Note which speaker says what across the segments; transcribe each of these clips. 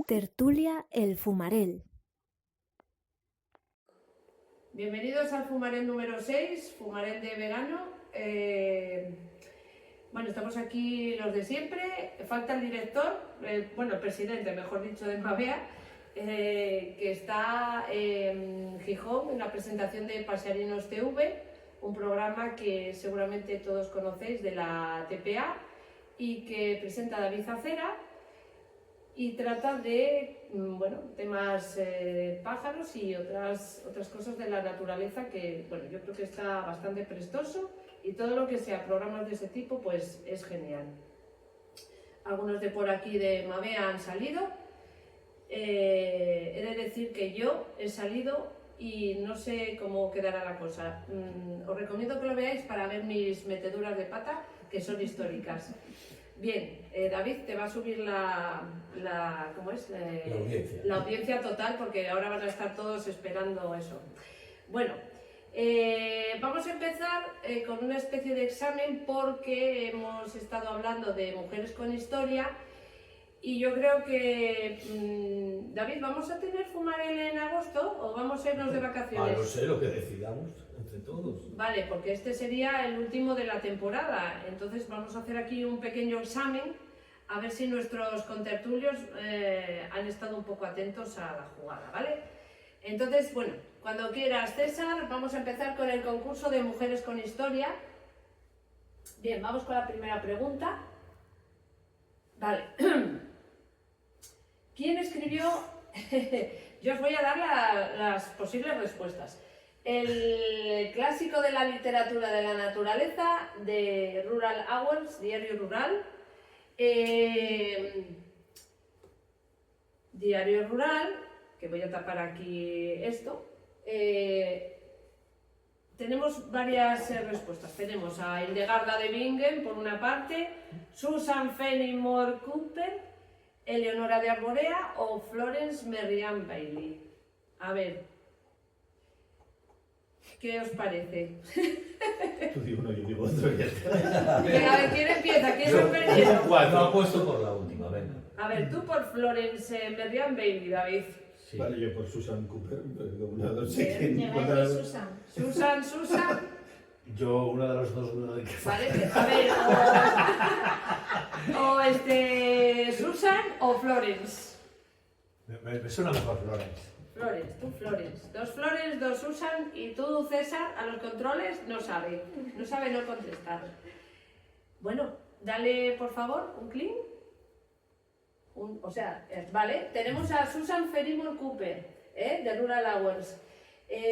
Speaker 1: Tertulia El Fumarel.
Speaker 2: Bienvenidos al Fumarel número 6, Fumarel de verano. Bueno, estamos aquí los de siempre. Falta el director, el presidente, mejor dicho, de Mavea, que está en Gijón en la presentación de Pasearinos TV, un programa que seguramente todos conocéis de la TPA y que presenta David Acera. Y trata de temas pájaros y otras cosas de la naturaleza que yo creo que está bastante prestoso, y todo lo que sea programas de ese tipo pues es genial. Algunos de por aquí de Mavea han salido. He de decir que yo he salido y no sé cómo quedará la cosa. Os recomiendo que lo veáis para ver mis meteduras de pata, que son históricas. Bien, David, te va a subir la audiencia total, porque ahora van a estar todos esperando eso. Bueno, vamos a empezar con una especie de examen, porque hemos estado hablando de mujeres con historia y yo creo que, David, ¿vamos a tener Fumarel en agosto o vamos a irnos de vacaciones?
Speaker 3: No sé, lo que decidamos entre todos.
Speaker 2: Vale, porque este sería el último de la temporada, entonces vamos a hacer aquí un pequeño examen a ver si nuestros contertulios han estado un poco atentos a la jugada, ¿vale? Entonces, bueno, cuando quieras, César, vamos a empezar con el concurso de mujeres con historia. Bien, vamos con la primera pregunta. Vale. ¿Quién escribió? Yo os voy a dar las posibles respuestas. El clásico de la literatura de la naturaleza, de Rural Hours, Diario Rural. Diario Rural, que voy a tapar aquí esto. Tenemos varias respuestas. Tenemos a Hildegarda de Bingen, por una parte, Susan Fenimore Cooper, Eleonora de Arborea o Florence Merriam Bailey. A ver, ¿qué os parece?
Speaker 3: Tú digo uno, yo digo otro. Ya está.
Speaker 2: A ver, ¿quién empieza? ¿Quién sorprendido?
Speaker 3: No apuesto por la última, venga.
Speaker 2: A ver, tú por Florence Merriam Bailey, David.
Speaker 3: Sí.
Speaker 4: Vale, yo por Susan Cooper, una de
Speaker 2: Susan.
Speaker 3: Yo, una de los dos, una de que
Speaker 2: Vale, a ver, Susan o Florence.
Speaker 3: me suena mejor Florence.
Speaker 2: Florence, tú Florence. Dos Florence, dos Susan, y tú, César, a los controles no sabe no contestar. Bueno, dale por favor un clic. Vale, tenemos a Susan Fenimore Cooper, de Rural Hours.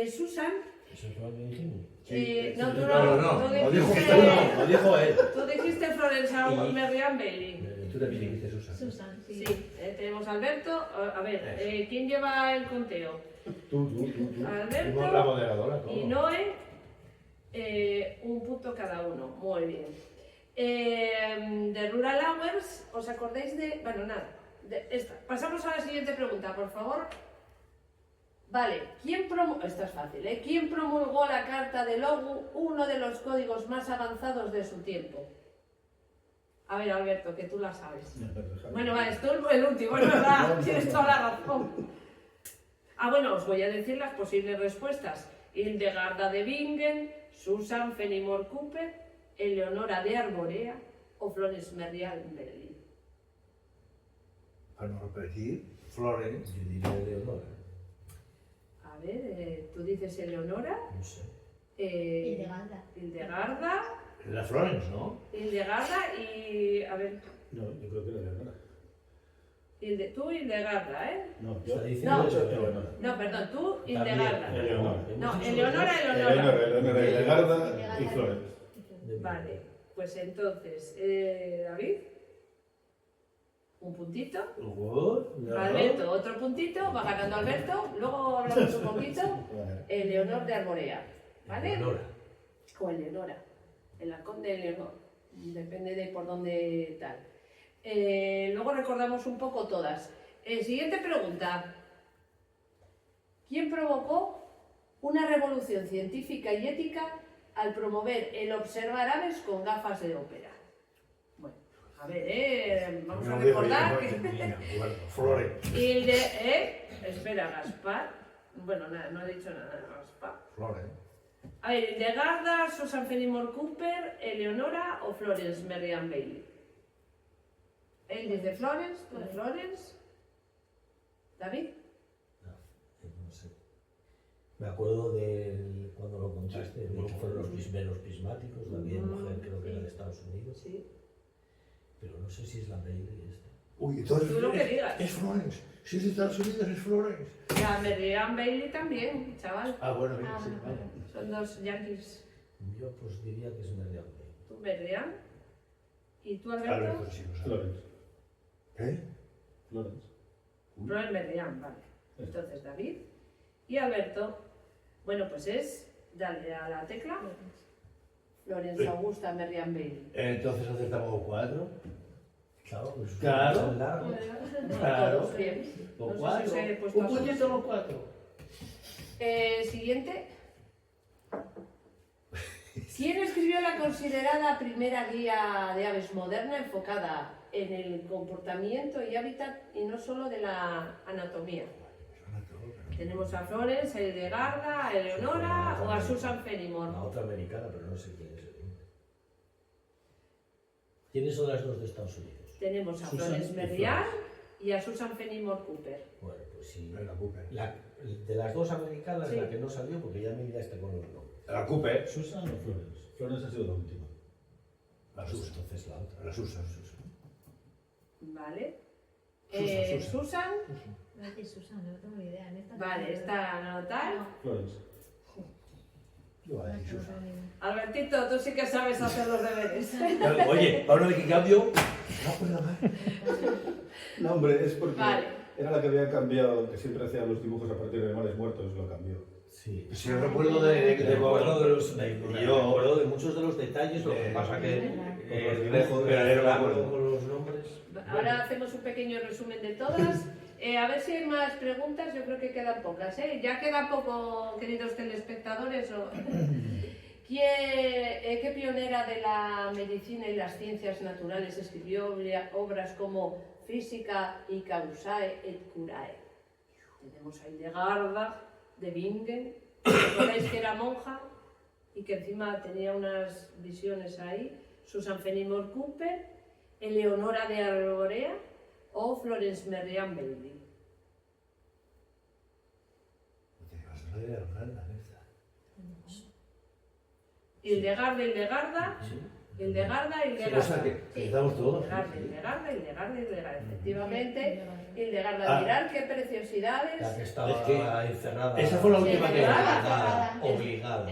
Speaker 2: Susan.
Speaker 3: ¿Eso es lo que dijimos?
Speaker 2: No, tú
Speaker 3: no dijo él.
Speaker 2: Tú dijiste Florence Merriam Bailey.
Speaker 3: Tú también dijiste Susan.
Speaker 5: Susan, sí.
Speaker 2: Sí, tenemos a Alberto. A ver, ¿quién lleva el conteo?
Speaker 4: Tú.
Speaker 2: Alberto
Speaker 3: Fuimos la moderadora, todo.
Speaker 2: y Noé, un punto cada uno. Muy bien. De Rural Hours, ¿os acordáis de...? Bueno, nada, de esta. Pasamos a la siguiente pregunta, por favor. Vale, esta es fácil, ¿eh? ¿Quién promulgó la Carta de Logu, uno de los códigos más avanzados de su tiempo? A ver, Alberto, que tú la sabes. Bueno, vale, esto es el último, es verdad, tienes toda la razón. Bueno, os voy a decir las posibles respuestas. Hildegarda de Bingen, Susan Fenimore Cooper, Eleonora de Arborea o Florence Merriam Bailey.
Speaker 3: Para no repetir, Florence, yo diría Eleonora.
Speaker 2: A ver, tú dices Eleonora.
Speaker 3: No sé.
Speaker 2: Hildegarda.
Speaker 3: La Florence, ¿no?
Speaker 2: Hildegarda y... A ver...
Speaker 4: No, yo creo que era Leonora.
Speaker 2: Tú Hildegarda, ¿eh?
Speaker 4: No,
Speaker 3: Está
Speaker 4: yo.
Speaker 3: diciendo
Speaker 4: Eleonora.
Speaker 2: No, perdón, tú Hildegarda.
Speaker 4: Eleonora.
Speaker 2: No, Eleonora.
Speaker 4: Eleonora, Hildegarda y Florence.
Speaker 2: Vale, pues entonces, David, un puntito. Alberto, otro puntito, va ganando Alberto. Luego hablamos un poquito. Eleonor de Arborea, ¿vale?
Speaker 3: Eleonora.
Speaker 2: O Eleonora, el halcón de Eleonor, depende de por dónde tal. Luego recordamos un poco todas. Siguiente pregunta. ¿Quién provocó una revolución científica y ética al promover el observar aves con gafas de ópera? Bueno, A ver, vamos a
Speaker 3: No digo
Speaker 2: recordar
Speaker 3: yo,
Speaker 2: que...
Speaker 3: ni me acuerdo. Florence.
Speaker 2: Y el de... Espera, Gaspar. Bueno, nada, no he dicho nada, Gaspar.
Speaker 3: Florence.
Speaker 2: A ver, Hildegarda, Susan Fenimore Cooper, Eleonora o Florence Merriam Bailey. Él dice Florence, tú de Florence. ¿David?
Speaker 5: No sé. Me acuerdo de cuando lo contaste, de que fueron los prismáticos, también mujer creo que era de Estados Unidos,
Speaker 2: Sí.
Speaker 5: pero no sé si es la Bailey esta.
Speaker 3: Uy, entonces
Speaker 2: Tú lo que digas.
Speaker 3: es Florence. Si es de Estados Unidos es Florence.
Speaker 2: La Merriam Bailey también, chaval.
Speaker 3: Ah, bueno, bien, sí,
Speaker 1: bueno,
Speaker 3: vale.
Speaker 2: Son dos yankees.
Speaker 5: Yo pues diría que es Merriam Bailey.
Speaker 2: Tú, Merriam. ¿Y tú, Alberto?
Speaker 3: Alberto, sí, lo sabe.
Speaker 4: Florence.
Speaker 3: ¿Eh?
Speaker 4: Florence.
Speaker 2: Florence Merriam, vale. Entonces, David. Y Alberto. Bueno, pues es... Dale a la tecla. Florence
Speaker 3: Sí.
Speaker 2: Augusta Merriam Bailey.
Speaker 3: Entonces acertamos 4.
Speaker 5: Claro, pues
Speaker 3: Claro.
Speaker 5: son largos.
Speaker 3: Claro.
Speaker 2: Todos bien.
Speaker 3: Con
Speaker 2: No sé
Speaker 3: 4.
Speaker 2: si os he puesto
Speaker 3: Un
Speaker 2: a
Speaker 3: puñito los 4.
Speaker 2: Siguiente. ¿Quién escribió la considerada primera guía de aves moderna enfocada en el comportamiento y hábitat y no solo de la anatomía? Tenemos a Florence, a Hildegarda, a Eleonora o a Susan Fenimore.
Speaker 5: La otra americana, pero no sé quién es. ¿Quiénes son las dos de Estados Unidos?
Speaker 2: Tenemos a
Speaker 5: Susan
Speaker 2: Florence
Speaker 5: y
Speaker 2: Merriam
Speaker 5: Florence.
Speaker 2: y a Susan Fenimore Cooper.
Speaker 5: Bueno, pues sí.
Speaker 3: La Cooper.
Speaker 5: De las dos americanas,
Speaker 2: Sí.
Speaker 5: la que no salió, porque ya me miraste con los nombres.
Speaker 3: La Cooper.
Speaker 4: ¿Susan o Florence? Florence ha sido la última.
Speaker 3: La
Speaker 5: Pues
Speaker 3: Susan.
Speaker 5: entonces la otra.
Speaker 3: La Susan.
Speaker 2: ¿Vale?
Speaker 3: Susan.
Speaker 2: Susan.
Speaker 1: Voy a decir Susan, no tengo ni idea. En esta
Speaker 2: Vale, está anotada.
Speaker 4: Florence.
Speaker 3: Yo voy a decir Susan.
Speaker 2: Albertito, tú sí que sabes hacer los deberes.
Speaker 3: Oye, ahora de que cambio. No puedo más.
Speaker 4: No, hombre, es porque
Speaker 2: Vale.
Speaker 4: era la que había cambiado, que siempre hacía los dibujos a partir de animales muertos, lo cambió.
Speaker 5: Sí.
Speaker 3: Si yo recuerdo de
Speaker 5: Me acuerdo de los,
Speaker 3: Yo-
Speaker 5: me acuerdo de muchos de los detalles, lo que pasa que
Speaker 3: Pero
Speaker 5: me acuerdo con los nombres.
Speaker 2: Ahora hacemos un pequeño resumen de todas. A ver si hay más preguntas, yo creo que quedan pocas. Ya queda poco, queridos telespectadores. ¿Qué pionera de la medicina y las ciencias naturales escribió obras como Física y Causae et Curae? Tenemos a Hildegarda de Bingen, recordáis que era monja y que encima tenía unas visiones ahí. Susan Fenimore Cooper, Eleonora de Arborea o Florence Merriam Bailey. Hildegarda, Hildegarda, Hildegarda,
Speaker 3: O sea que estamos todos.
Speaker 2: Hildegarda. Efectivamente, Hildegarda, mirad qué preciosidades.
Speaker 5: La que estaba
Speaker 3: Es que
Speaker 5: encerrada.
Speaker 3: esa fue la última que
Speaker 5: Obligada.
Speaker 2: Obrigado.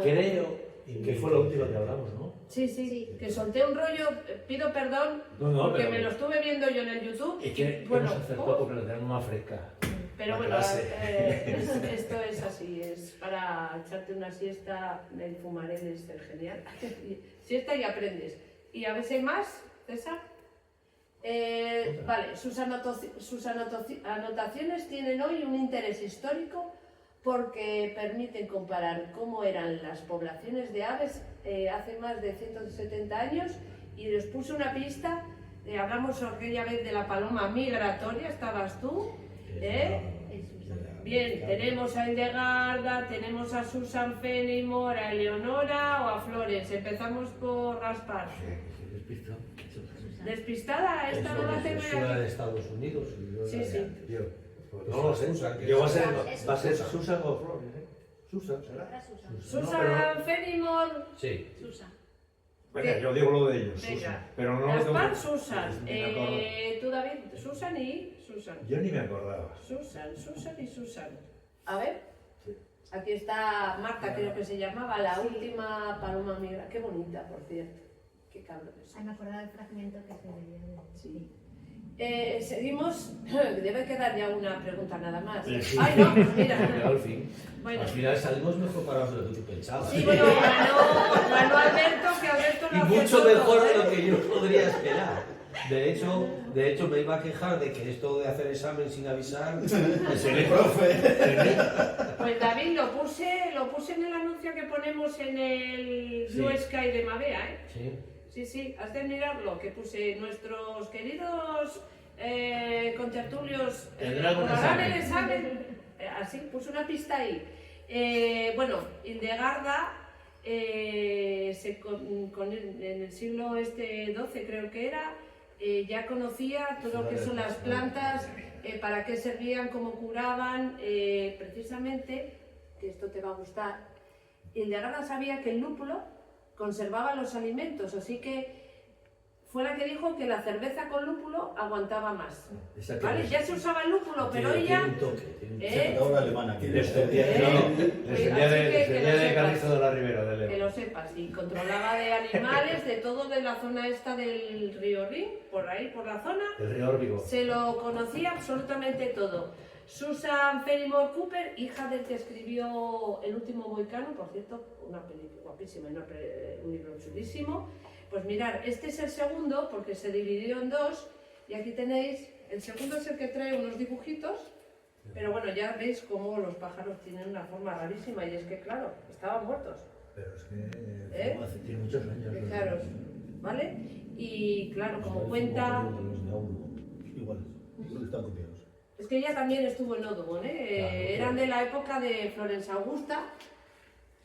Speaker 3: Creo que fue la última que hablamos, ¿no?
Speaker 2: Sí, que solté un rollo, pido perdón,
Speaker 3: No,
Speaker 2: porque
Speaker 3: pero-
Speaker 2: me lo estuve viendo yo en el YouTube.
Speaker 3: Es que
Speaker 2: bueno,
Speaker 3: hemos acertado porque la tenemos más fresca.
Speaker 2: pero
Speaker 3: la
Speaker 2: bueno,
Speaker 3: clase.
Speaker 2: esto es así, es para echarte una siesta, el fumarel es el genial. Siesta y aprendes. Y a ver si hay más, César. Vale, sus anotaciones tienen hoy un interés histórico porque permiten comparar cómo eran las poblaciones de aves hace más de 170 años y les puse una pista. Hablamos aquella vez de la paloma migratoria, estabas tú. Bien, tenemos a Hildegarda, tenemos a Susan Fenimore, a Eleonora o a Florence. Empezamos por Gaspar. ¿Despistada? Esta no la tengo
Speaker 5: Es una
Speaker 2: aquí.
Speaker 5: de Estados Unidos. Y yo
Speaker 2: Sí,
Speaker 5: la de
Speaker 2: sí.
Speaker 5: antes.
Speaker 3: Yo,
Speaker 5: Pues
Speaker 3: no lo sé.
Speaker 5: Susan, que
Speaker 3: Yo va a
Speaker 5: es-
Speaker 3: ser,
Speaker 1: Es
Speaker 3: va a ser
Speaker 1: Susan.
Speaker 3: Susan o Flores, ¿eh? Susan, ¿será?
Speaker 1: Era Susan.
Speaker 2: Susan Fenimore.
Speaker 5: Sí.
Speaker 1: Susan.
Speaker 3: Venga, yo digo lo de ellos,
Speaker 2: Venga.
Speaker 3: Susan. Pero no lo tengo
Speaker 2: Gaspar,
Speaker 3: que-
Speaker 2: Susan.
Speaker 3: Ni me acuerdo.
Speaker 2: Tú, David, Susan y Susan.
Speaker 3: Yo ni me acordaba.
Speaker 2: Susan y Susan. A ver. Aquí está Marta, creo que se llamaba, la última paloma migra. Qué bonita, por cierto. Qué cabrones.
Speaker 1: Ay, me acordaba del fragmento que se veía de...
Speaker 2: Sí. Seguimos. Debe quedar ya una pregunta nada más.
Speaker 3: Sí.
Speaker 2: Ay, no,
Speaker 5: Pero
Speaker 2: mira.
Speaker 5: al fin.
Speaker 2: Bueno.
Speaker 5: Al final salimos mejor parados de lo que tú pensabas.
Speaker 2: Sí, bueno, ganó Alberto, que Alberto
Speaker 5: Y
Speaker 2: lo
Speaker 5: mucho
Speaker 2: acertó
Speaker 5: mejor
Speaker 2: todo,
Speaker 5: de
Speaker 2: ¿eh?
Speaker 5: lo que yo podría esperar. De hecho me iba a quejar de que esto de hacer examen sin avisar.
Speaker 4: El profe.
Speaker 2: Pues David, lo puse en el anuncio que ponemos en el
Speaker 5: Sí.
Speaker 2: Blue Sky de Mavea, ¿eh?
Speaker 5: Sí.
Speaker 2: Sí, has de mirarlo, que puse nuestros queridos contertulios
Speaker 5: Tendrán un
Speaker 2: aprobarán el
Speaker 5: examen.
Speaker 2: examen. Así, puse una pista ahí. Bueno, Hildegarda, en el siglo XII creo que era, ya conocía todo lo que son las plantas, para qué servían, cómo curaban, precisamente, que esto te va a gustar, Hildegarda sabía que el lúpulo conservaba los alimentos, así que fue la que dijo que la cerveza con lúpulo aguantaba más.
Speaker 5: Esa que
Speaker 2: ¿Vale?
Speaker 5: es-
Speaker 2: Ya se usaba el lúpulo, pero
Speaker 5: tiene
Speaker 2: ella...
Speaker 5: un toque, tiene un toque.
Speaker 2: ¿Eh?
Speaker 4: Ahora alemana aquí.
Speaker 3: Descendía
Speaker 2: Así que lo
Speaker 3: de
Speaker 2: sepas.
Speaker 3: Calizo de la Ribera de
Speaker 2: Que
Speaker 3: León.
Speaker 2: lo sepas, y controlaba de animales, de todo, de la zona esta del río Rin, por ahí, por la zona,
Speaker 5: El río Órbigo.
Speaker 2: se lo conocía absolutamente todo. Susan Fenimore Cooper, hija del que escribió El último mohicano, por cierto, una película guapísima y un libro chulísimo. Pues mirad, este es el segundo, porque se dividió en dos, y aquí tenéis, el segundo es el que trae unos dibujitos, pero bueno, ya veis cómo los pájaros tienen una forma rarísima, y es que claro, estaban muertos.
Speaker 5: Pero es que
Speaker 2: ¿Eh?
Speaker 5: tiene muchos años.
Speaker 2: Claro, ¿vale? Y claro, como cuenta...
Speaker 4: Los de Auro. Igual, están copiados.
Speaker 2: Es que ella también estuvo en Audubon, ¿eh?
Speaker 5: Claro,
Speaker 2: Eran de la época de Florence Augusta,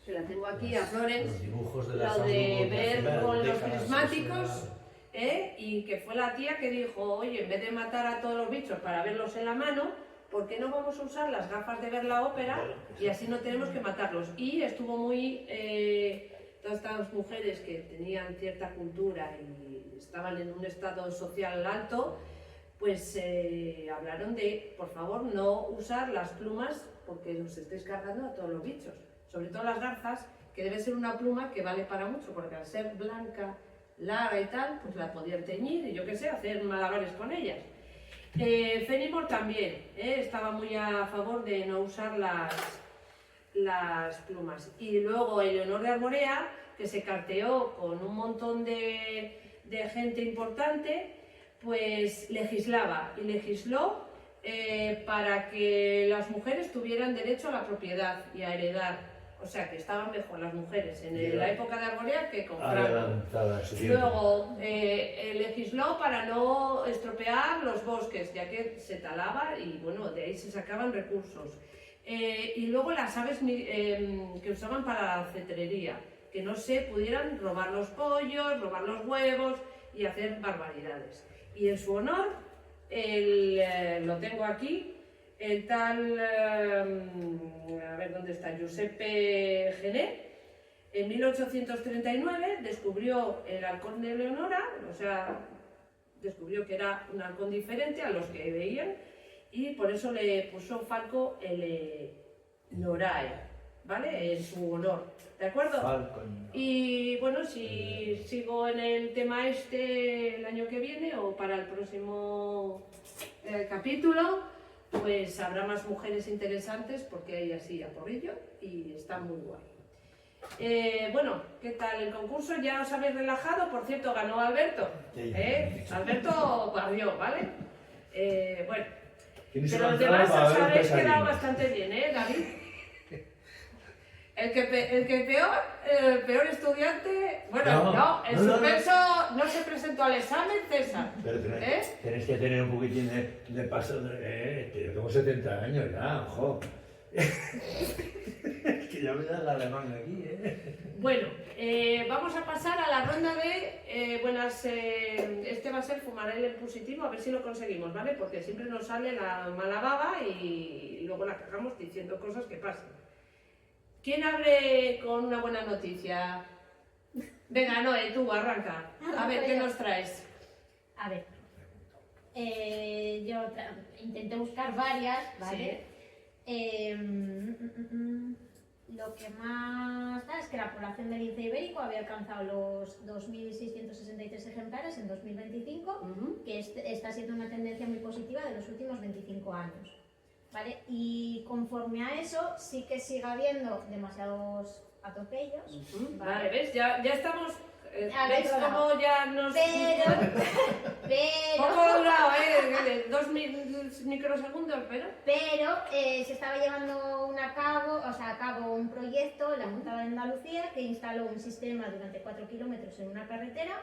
Speaker 2: se la tengo aquí a
Speaker 5: Los
Speaker 2: Florence,
Speaker 5: dibujos de las
Speaker 2: lo de
Speaker 5: Audubon
Speaker 2: ver
Speaker 5: hace unas
Speaker 2: con los
Speaker 5: décadas,
Speaker 2: prismáticos,
Speaker 5: eso
Speaker 2: y que fue la tía que dijo, oye, en vez de matar a todos los bichos para verlos en la mano, ¿por qué no vamos a usar las gafas de ver la ópera y así no tenemos que matarlos? Y estuvo muy... todas estas mujeres que tenían cierta cultura y estaban en un estado social alto, pues hablaron de, por favor, no usar las plumas porque os estáis cargando a todos los bichos. Sobre todo las garzas, que debe ser una pluma que vale para mucho, porque al ser blanca, larga y tal, pues la podían teñir y yo qué sé, hacer malabares con ellas. Fenimore también estaba muy a favor de no usar las plumas. Y luego Eleonor de Arborea, que se carteó con un montón de gente importante, pues legislaba y legisló para que las mujeres tuvieran derecho a la propiedad y a heredar. O sea, que estaban mejor las mujeres en la época de Arborea que con Franco.
Speaker 5: adelantada a su tiempo.
Speaker 2: Luego legisló para no estropear los bosques, ya que se talaba y bueno, de ahí se sacaban recursos. Y luego las aves que usaban para la cetrería, que no se pudieran robar los pollos, robar los huevos y hacer barbaridades. Y en su honor, lo tengo aquí, el tal, a ver dónde está, Giuseppe Gené, en 1839 descubrió el halcón de Leonora, o sea, descubrió que era un halcón diferente a los que veían y por eso le puso Falco Eleonorae, ¿vale? En su honor, ¿de acuerdo?
Speaker 5: Falcon.
Speaker 2: Y bueno, si sigo en el tema el año que viene o para el próximo capítulo, pues habrá más mujeres interesantes porque hay así a porrillo y está muy guay. Bueno, ¿qué tal el concurso? ¿Ya os habéis relajado? Por cierto, ganó Alberto. Alberto barrió, ¿vale? Bueno,
Speaker 5: ¿Quién se
Speaker 2: pero
Speaker 5: va a
Speaker 2: los
Speaker 5: entrar
Speaker 2: demás
Speaker 5: para
Speaker 2: os
Speaker 5: ver un
Speaker 2: habéis quedado
Speaker 5: pesadillo?
Speaker 2: bastante bien, ¿eh, David? El peor estudiante, bueno, no, el suspenso no se presentó al examen, César.
Speaker 5: Pero tenéis que tener un poquitín de paso. Yo tengo 70 años ya, ojo. Es que ya me da el alemán aquí,
Speaker 2: Bueno, vamos a pasar a la ronda de buenas. Este va a ser Fumarel en positivo, a ver si lo conseguimos, ¿vale? Porque siempre nos sale la mala baba y luego la cagamos diciendo cosas que pasan. ¿Quién abre con una buena noticia? Venga, Noé, tú arranca. A ver, ¿qué nos traes?
Speaker 1: A ver, yo intenté buscar varias, ¿vale? Lo que más da es que la población del lince ibérico había alcanzado los 2.663 ejemplares en 2025, que está siendo una tendencia muy positiva de los últimos 25 años. ¿Vale? Y conforme a eso, sí que sigue habiendo demasiados atropellos.
Speaker 2: Vale, ¿ves? Ya estamos.
Speaker 1: Al
Speaker 2: ¿Ves
Speaker 1: otro lado.
Speaker 2: cómo ya nos. Poco ha durado, 2 microsegundos, pero.
Speaker 1: Pero se estaba llevando una a cabo un proyecto, la Junta de Andalucía, que instaló un sistema durante 4 kilómetros en una carretera,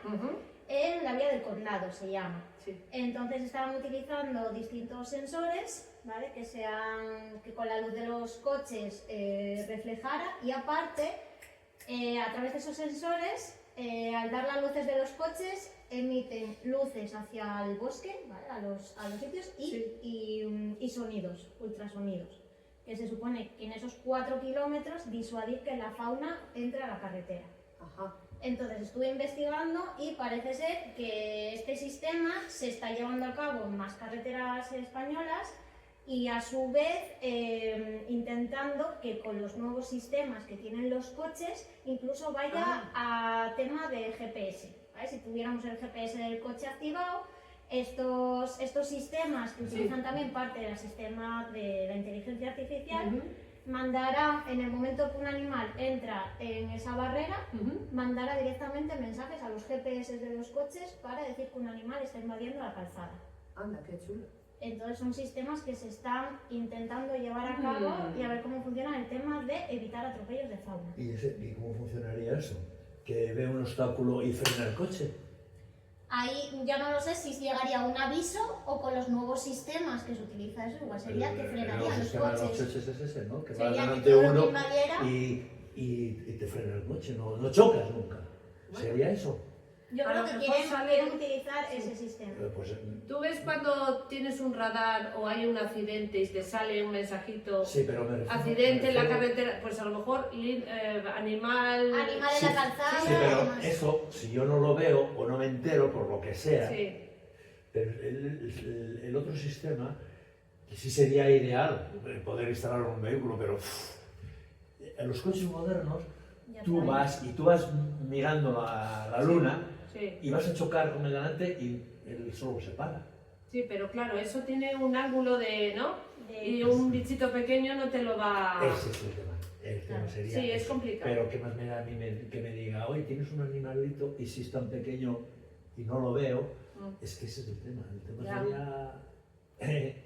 Speaker 1: en la vía del Condado se llama.
Speaker 2: Sí.
Speaker 1: Entonces estaban utilizando distintos sensores, ¿vale? Que con la luz de los coches reflejara, y aparte, a través de esos sensores, al dar las luces de los coches, emiten luces hacia el bosque, ¿vale? a los sitios, y sonidos, ultrasonidos, que se supone que en esos 4 kilómetros disuadir que la fauna entre a la carretera.
Speaker 2: Ajá.
Speaker 1: Entonces estuve investigando y parece ser que este sistema se está llevando a cabo en más carreteras españolas, y a su vez intentando que con los nuevos sistemas que tienen los coches incluso vaya a tema de GPS, ¿vale? Si tuviéramos el GPS del coche activado, estos sistemas que utilizan también parte del sistema de la inteligencia artificial, mandará, en el momento que un animal entra en esa barrera, mandará directamente mensajes a los GPS de los coches para decir que un animal está invadiendo la calzada.
Speaker 2: Anda, qué chulo.
Speaker 1: Entonces son sistemas que se están intentando llevar a cabo y a ver cómo funciona el tema de evitar atropellos de fauna.
Speaker 5: ¿Y cómo funcionaría eso? ¿Que ve un obstáculo y frena el coche?
Speaker 1: Ahí yo no lo sé si llegaría un aviso o con los nuevos sistemas que se utiliza eso, igual sería que frenarían los
Speaker 5: sistema de los
Speaker 1: coches.
Speaker 5: coches es ese, ¿no? Que va
Speaker 1: Sería
Speaker 5: delante
Speaker 1: que todo lo
Speaker 5: uno
Speaker 1: que invadiera.
Speaker 5: y te frena el coche, no chocas nunca. ¿Sería eso?
Speaker 1: Yo
Speaker 2: A
Speaker 1: creo
Speaker 2: lo
Speaker 1: que
Speaker 2: mejor
Speaker 1: quieren utilizar ese sistema.
Speaker 5: Pues,
Speaker 2: ¿Tú ves cuando tienes un radar o hay un accidente y te sale un mensajito?
Speaker 5: sí, pero me refiero...
Speaker 2: Accidente en la carretera, pues a lo mejor animal...
Speaker 1: Animal en la calzada.
Speaker 5: Sí, pero
Speaker 1: además.
Speaker 5: eso, si yo no lo veo o no me entero por lo que sea,
Speaker 2: Sí.
Speaker 5: pero el otro sistema, que sí sería ideal poder instalar un vehículo, pero en los coches modernos
Speaker 1: Ya
Speaker 5: tú
Speaker 1: está.
Speaker 5: vas mirando la luna
Speaker 2: Sí.
Speaker 5: y vas a chocar con el delante y él solo se para.
Speaker 2: Sí, pero claro, eso tiene un ángulo de, ¿no?
Speaker 1: De-
Speaker 2: Y un bichito pequeño no te lo va...
Speaker 5: Ese es el tema. El tema
Speaker 1: Claro.
Speaker 5: sería
Speaker 2: Sí, es
Speaker 5: ese.
Speaker 2: complicado.
Speaker 5: Pero qué más me da a mí que me diga, oye, tienes un animalito y si es tan pequeño y no lo veo, es que ese es el tema. El tema
Speaker 2: Ya.
Speaker 5: sería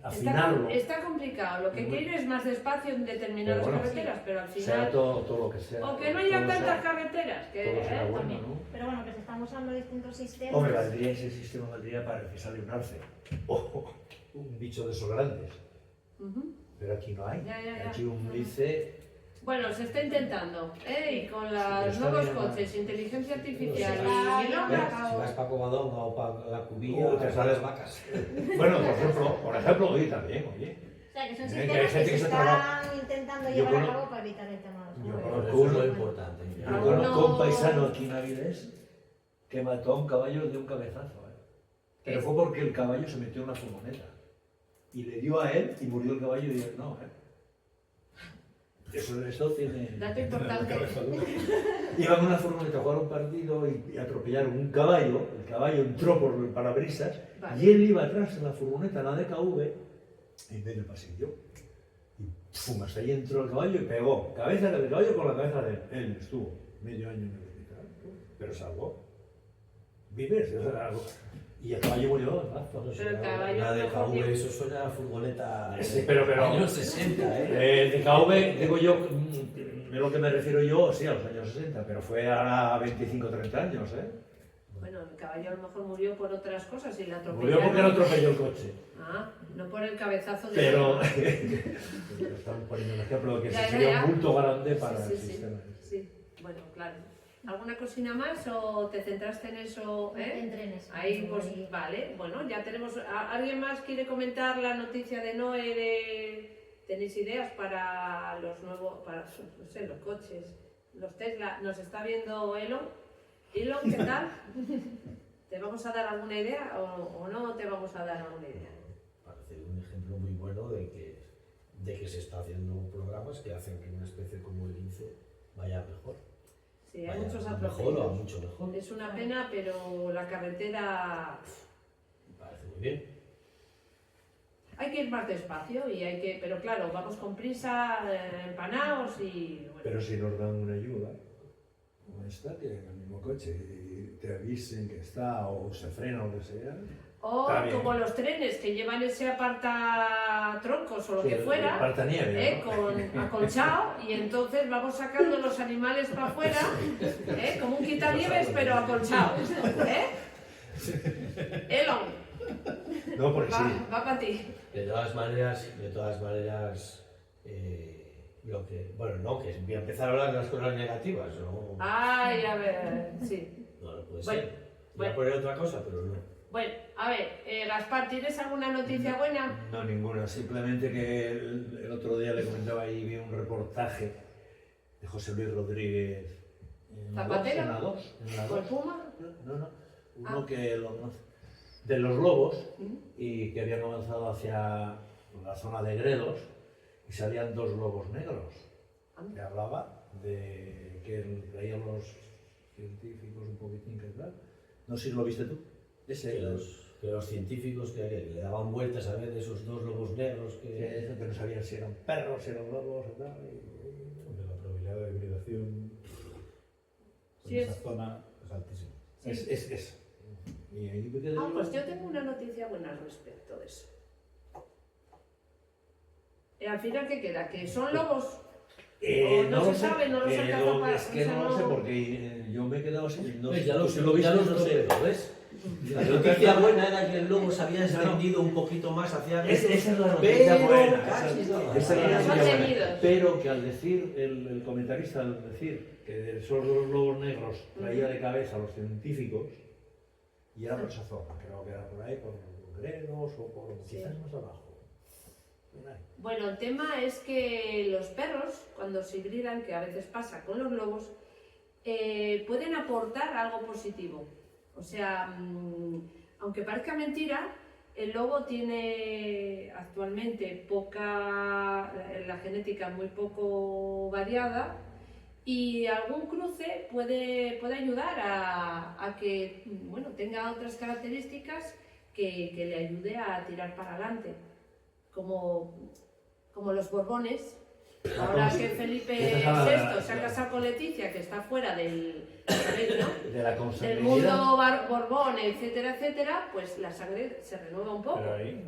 Speaker 5: afinarlo.
Speaker 2: Está complicado. Lo que
Speaker 5: Muy-
Speaker 2: quiere es más despacio en determinadas
Speaker 5: Pero bueno,
Speaker 2: carreteras, pero al
Speaker 5: Sea
Speaker 2: final...
Speaker 5: todo lo que sea.
Speaker 2: O que no haya
Speaker 5: todo
Speaker 2: tantas
Speaker 5: sea-
Speaker 2: carreteras, que
Speaker 5: todo será bueno,
Speaker 1: También.
Speaker 5: ¿no?
Speaker 1: Pero bueno, que se están usando distintos sistemas.
Speaker 5: Hombre, ese sistema valdría para que sale un arce o un bicho de esos grandes.
Speaker 2: Ujú.
Speaker 5: Pero aquí no hay.
Speaker 2: Ya.
Speaker 5: Aquí un lince.
Speaker 2: Bueno, se está intentando, ¿eh? Y con
Speaker 5: Sí,
Speaker 2: los
Speaker 5: está
Speaker 2: nuevos
Speaker 5: bien,
Speaker 2: coches, inteligencia artificial
Speaker 5: Sí,
Speaker 2: y no,
Speaker 5: ya.
Speaker 6: Si vas para Covadonga o para la Cubilla,
Speaker 5: Te sales
Speaker 6: vacas.
Speaker 5: Bueno, por ejemplo, oye, también, oye.
Speaker 1: O sea, que son
Speaker 5: Que hay
Speaker 1: sistemas que
Speaker 5: gente
Speaker 1: se
Speaker 5: que se
Speaker 1: están
Speaker 5: trabaja-
Speaker 1: intentando
Speaker 5: Yo
Speaker 1: llevar a
Speaker 5: conozco-
Speaker 1: cabo para evitar el tema de los
Speaker 5: Yo
Speaker 1: atropellos.
Speaker 5: conozco
Speaker 6: Eso es lo
Speaker 5: uno-
Speaker 6: importante.
Speaker 5: Yo
Speaker 2: Aún
Speaker 5: conozco
Speaker 2: no-
Speaker 5: un paisano aquí en Avilés que mató a un caballo de un cabezazo. Pero fue porque el caballo se metió en una furgoneta. Y le dio a él y murió el caballo y dijo, no, Eso tiene...
Speaker 2: dato importante.
Speaker 5: Iban en una furgoneta a jugar un partido y atropellaron un caballo. El caballo entró por el parabrisas
Speaker 2: Vale.
Speaker 5: y él iba atrás en la furgoneta, en la DKV, en medio del pasillo. Y pum, hasta ahí entró el caballo y pegó. Cabeza del caballo con la cabeza de él. Él estuvo medio año en el hospital, pero salvó. Vives, o sea, y el caballo murió, ¿verdad?
Speaker 2: Pero el caballo
Speaker 6: La de
Speaker 2: mejor
Speaker 6: KV,
Speaker 2: que-
Speaker 6: eso suena a furgoneta
Speaker 5: Sí, pero-
Speaker 6: años 60, ¿eh?
Speaker 5: El DKV, digo yo, de lo que me refiero yo, sí, a los años 60, pero fue a 25 o 30 años, ¿eh?
Speaker 2: Bueno, el caballo a lo mejor murió por otras cosas y la atropellaron.
Speaker 5: Murió porque lo atropelló el coche.
Speaker 2: Ah, no por el cabezazo de...
Speaker 5: Pero estamos poniendo un ejemplo de que
Speaker 2: Ya,
Speaker 5: sería
Speaker 2: ya.
Speaker 5: un punto grande para
Speaker 2: Sí,
Speaker 5: el
Speaker 2: sí,
Speaker 5: sistema.
Speaker 2: sí. Bueno, claro. ¿Alguna cosina más o te centraste en eso?
Speaker 1: En trenes.
Speaker 2: Ahí, pues vale. Bueno, ya tenemos... ¿Alguien más quiere comentar la noticia de Noé? ¿Tenéis ideas para los nuevos, para, no sé, los coches, los Tesla? ¿Nos está viendo Elon? Elon, ¿qué tal? ¿Te vamos a dar alguna idea o no te vamos a dar alguna idea?
Speaker 6: Parece un ejemplo muy bueno de que se está haciendo programas que hacen que una especie como el INCE vaya mejor.
Speaker 2: Sí, hay
Speaker 6: Vaya
Speaker 2: muchos
Speaker 6: a mejor o a
Speaker 2: atropellos.
Speaker 6: mucho mejor.
Speaker 2: Es una pena, pero la carretera...
Speaker 6: Me parece muy bien.
Speaker 2: Hay que ir más despacio y hay que... Pero claro, vamos con prisa, empanados y... Bueno,
Speaker 3: Pero si nos dan una ayuda, como esta, que en el mismo coche y te avisen que está o se frena o lo que sea,
Speaker 2: O
Speaker 5: Está bien.
Speaker 2: como los trenes que llevan ese apartatroncos o lo que fuera,
Speaker 5: Apartanieve, ¿no?
Speaker 2: acolchado, y entonces vamos sacando los animales para afuera, como un quitanieves pero acolchado. Elon,
Speaker 5: No, porque sí.
Speaker 2: va para ti.
Speaker 6: De todas maneras, lo que, bueno, no, que voy a empezar a hablar de las cosas negativas, ¿no?
Speaker 2: Ay, a ver, sí.
Speaker 6: No, no puede
Speaker 2: Bueno,
Speaker 6: ser. Voy a poner otra cosa, pero no.
Speaker 2: Bueno, a ver, Gaspar, ¿tienes alguna noticia buena?
Speaker 5: No, ninguna. Simplemente que el otro día le comentaba ahí, vi un reportaje de José Luis Rodríguez en la
Speaker 2: ¿Zapatero?
Speaker 5: en la 2. En la
Speaker 2: ¿Por
Speaker 5: 2.
Speaker 2: Puma?
Speaker 5: No. Uno
Speaker 2: Ah.
Speaker 5: que de los lobos
Speaker 2: ¿Mm?
Speaker 5: y que habían avanzado hacia la zona de Gredos y salían 2 lobos negros. Que hablaba de que leían los científicos un poquitín que tal. No sé si lo viste tú. Ese,
Speaker 6: Que los científicos que le daban vueltas a ver de esos 2 lobos negros
Speaker 5: que no sabían si eran perros, si eran lobos o tal.
Speaker 4: Porque la probabilidad de hibridación en
Speaker 2: Sí,
Speaker 4: esa
Speaker 2: es.
Speaker 4: zona es altísima.
Speaker 2: Sí.
Speaker 5: Es. Y ahí me quedé
Speaker 2: Ah,
Speaker 5: yo.
Speaker 2: pues yo tengo una noticia buena al respecto de eso. Al final, ¿qué queda? ¿Que son lobos? O no
Speaker 5: lo
Speaker 2: se
Speaker 5: sé.
Speaker 2: sabe, no lo se alcanza para-
Speaker 5: Es que
Speaker 2: o sea,
Speaker 5: no lo sé
Speaker 2: no-
Speaker 5: porque yo me he quedado así. No,
Speaker 6: Ya lo
Speaker 5: tú
Speaker 6: sé,
Speaker 5: lo viste, no
Speaker 6: sé,
Speaker 5: sé.
Speaker 6: pero ¿ves? La noticia buena era que el lobo se había extendido un poquito más hacia
Speaker 5: Esa es la
Speaker 6: pero
Speaker 5: noticia buena.
Speaker 6: casi nada.
Speaker 5: Esa es la
Speaker 2: Pero son
Speaker 5: noticia buena.
Speaker 2: temidos.
Speaker 5: Pero que al decir, el comentarista al decir que esos 2 lobos negros traía de cabeza a los científicos, y era por esa zona, creo que era por ahí, por Gredos o por quizás más abajo. Por ahí.
Speaker 2: Bueno, el tema es que los perros, cuando se hibridan, que a veces pasa con los lobos, pueden aportar algo positivo. O sea, aunque parezca mentira, el lobo tiene actualmente la genética muy poco variada y algún cruce puede ayudar a que bueno, tenga otras características que le ayude a tirar para adelante. Como los Borbones. Ahora que Felipe VI se ha casado con Leticia, que está fuera del
Speaker 5: De la
Speaker 2: del
Speaker 5: consanguinidad.
Speaker 2: mundo Borbón, etcétera, etcétera, pues la sangre se renueva un poco.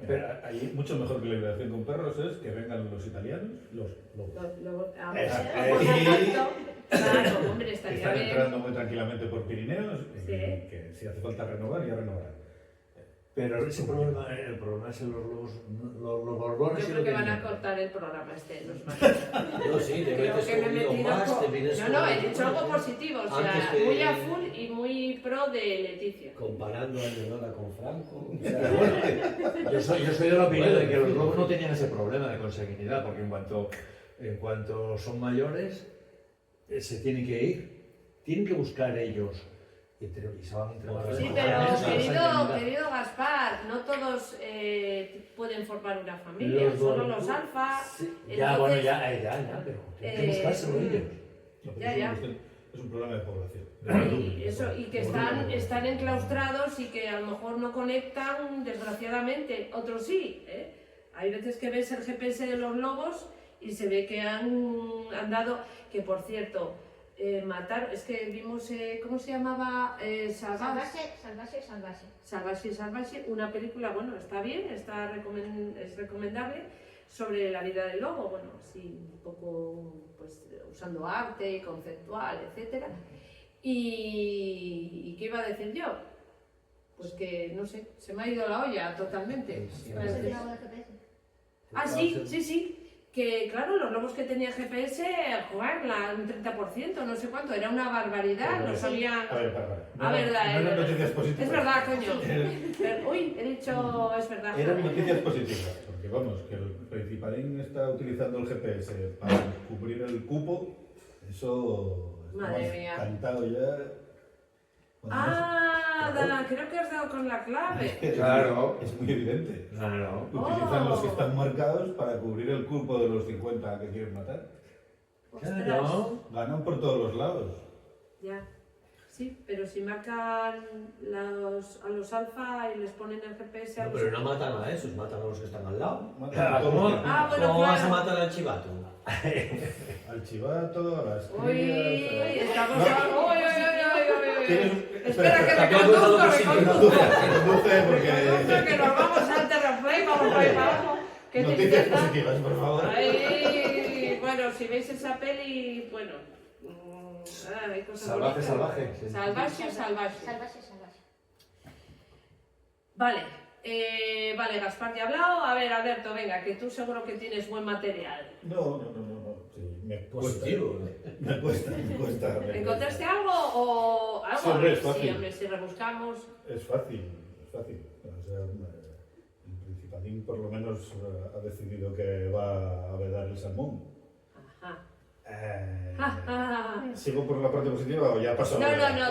Speaker 4: Pero ahí mucho mejor que la hibridación con perros es que vengan los italianos, los lobos.
Speaker 2: Por
Speaker 4: Y-
Speaker 2: tanto, claro, hombre,
Speaker 4: Que
Speaker 2: estaría
Speaker 4: están
Speaker 2: bien.
Speaker 4: entrando muy tranquilamente por Pirineos y
Speaker 2: Sí.
Speaker 4: que si hace falta renovar, ya renovarán.
Speaker 5: Pero ese problema, el problema es en los lobos, los borbones.
Speaker 2: Yo
Speaker 5: sí
Speaker 2: creo
Speaker 5: lo
Speaker 2: que van a
Speaker 5: tenían.
Speaker 2: cortar el programa este, los malos.
Speaker 6: No, sí, te
Speaker 2: Creo
Speaker 6: metes
Speaker 2: que me he
Speaker 6: conmigo
Speaker 2: metido
Speaker 6: más,
Speaker 2: con-
Speaker 6: te vienes
Speaker 2: No, he
Speaker 6: conmigo
Speaker 2: dicho algo
Speaker 6: más,
Speaker 2: positivo, o
Speaker 6: Antes
Speaker 2: sea,
Speaker 6: que-
Speaker 2: muy a full y muy pro de Leticia.
Speaker 6: comparando a Leonora con Franco. O
Speaker 5: Pero
Speaker 6: sea,
Speaker 5: bueno, yo soy de la opinión de que los lobos no tenían ese problema de consanguinidad, porque en cuanto son mayores, se tienen que ir, tienen que buscar ellos. Y se van entre los
Speaker 2: Sí,
Speaker 5: jóvenes,
Speaker 2: pero
Speaker 5: la consanguinidad.
Speaker 2: querido Gaspar, no todos pueden formar una familia,
Speaker 5: Los
Speaker 2: solo
Speaker 5: dos-
Speaker 2: los alfa.
Speaker 5: Sí, ya,
Speaker 2: Entonces,
Speaker 5: bueno, ya, pero tienen que buscárselo ellos.
Speaker 4: No, pero
Speaker 2: Ya,
Speaker 4: es
Speaker 2: ya.
Speaker 4: una cuestión- Es un problema de población.
Speaker 2: Y eso, y que están enclaustrados y que a lo mejor no conectan, desgraciadamente, otros sí. Hay veces que ves el GPS de los lobos y se ve que han dado, que por cierto, es que vimos, ¿cómo se llamaba? Salvaje, una película, bueno, está bien, es recomendable, sobre la vida del lobo, bueno, así un poco, pues, usando arte, conceptual, etcétera. ¿Y qué iba a decir yo? Pues que, no sé, se me ha ido la olla totalmente.
Speaker 1: ¿No se tiene algo de GPS?
Speaker 2: Ah, sí, que claro, los lobos que tenían GPS, joder, un 30%, no sé cuánto, era una barbaridad, no sabían...
Speaker 4: A ver, para.
Speaker 2: Ah, verdad,
Speaker 4: No eran noticias positivas.
Speaker 2: es verdad, coño. Uy, he dicho, es verdad.
Speaker 4: Eran noticias positivas, porque vamos, que el Principalín está utilizando el GPS para cubrir el cupo, eso
Speaker 2: Madre
Speaker 4: estamos
Speaker 2: mía.
Speaker 4: cantado ya. Cuando
Speaker 2: Ah,
Speaker 4: Claro.
Speaker 2: Dana, creo que has dado con la clave.
Speaker 5: Claro.
Speaker 4: Es muy evidente.
Speaker 5: Claro.
Speaker 4: Utilizan los que
Speaker 2: Oh.
Speaker 4: están marcados para cubrir el cupo de los 50 que quieren matar.
Speaker 2: Ostras.
Speaker 5: Claro.
Speaker 4: Ganan por todos los lados.
Speaker 2: Ya. Sí, pero si marcan a los alfa y les ponen el GPS a
Speaker 6: no,
Speaker 2: los...
Speaker 6: pero no matan a esos, matan a los que están al lado.
Speaker 4: Matan a todos
Speaker 5: ¿cómo?
Speaker 4: los que
Speaker 2: Ah, bueno,
Speaker 6: ¿Cómo vas a
Speaker 2: claro.
Speaker 6: matar al chivato?
Speaker 4: Al chivato, a las
Speaker 2: Uy,
Speaker 4: crías.
Speaker 2: estamos... Uy, uy, uy, uy, uy, uy, Espera, que
Speaker 6: También
Speaker 2: reconduzco,
Speaker 6: cuenta lo que sí,
Speaker 2: reconduzco.
Speaker 4: Conduce porque...
Speaker 2: Reconduzco, que nos vamos al Terraplay, vamos para ahí para abajo. Qué
Speaker 4: Noticias
Speaker 2: tristeza.
Speaker 4: positivas, por favor.
Speaker 2: Ay, bueno, si veis esa peli, bueno. Hay cosas
Speaker 5: Salvaje,
Speaker 2: bonitas.
Speaker 5: salvaje. Sí.
Speaker 2: Salvaje, salvaje.
Speaker 1: Salvaje, salvaje.
Speaker 2: Vale, vale, Gaspar ya ha hablado. A ver, Alberto, venga, que tú seguro que tienes buen material.
Speaker 4: No. Sí, me cuesta.
Speaker 6: Positivo.
Speaker 4: Me cuesta.
Speaker 2: ¿Encontraste algo o algo?
Speaker 4: Sí, hombre, es fácil.
Speaker 2: Sí, hombre, si rebuscamos.
Speaker 4: Es fácil. O sea, el Principalín por lo menos ha decidido que va a vedar el salmón.
Speaker 2: Ajá.
Speaker 4: ¿Sigo por la parte positiva o ya pasó?
Speaker 2: No,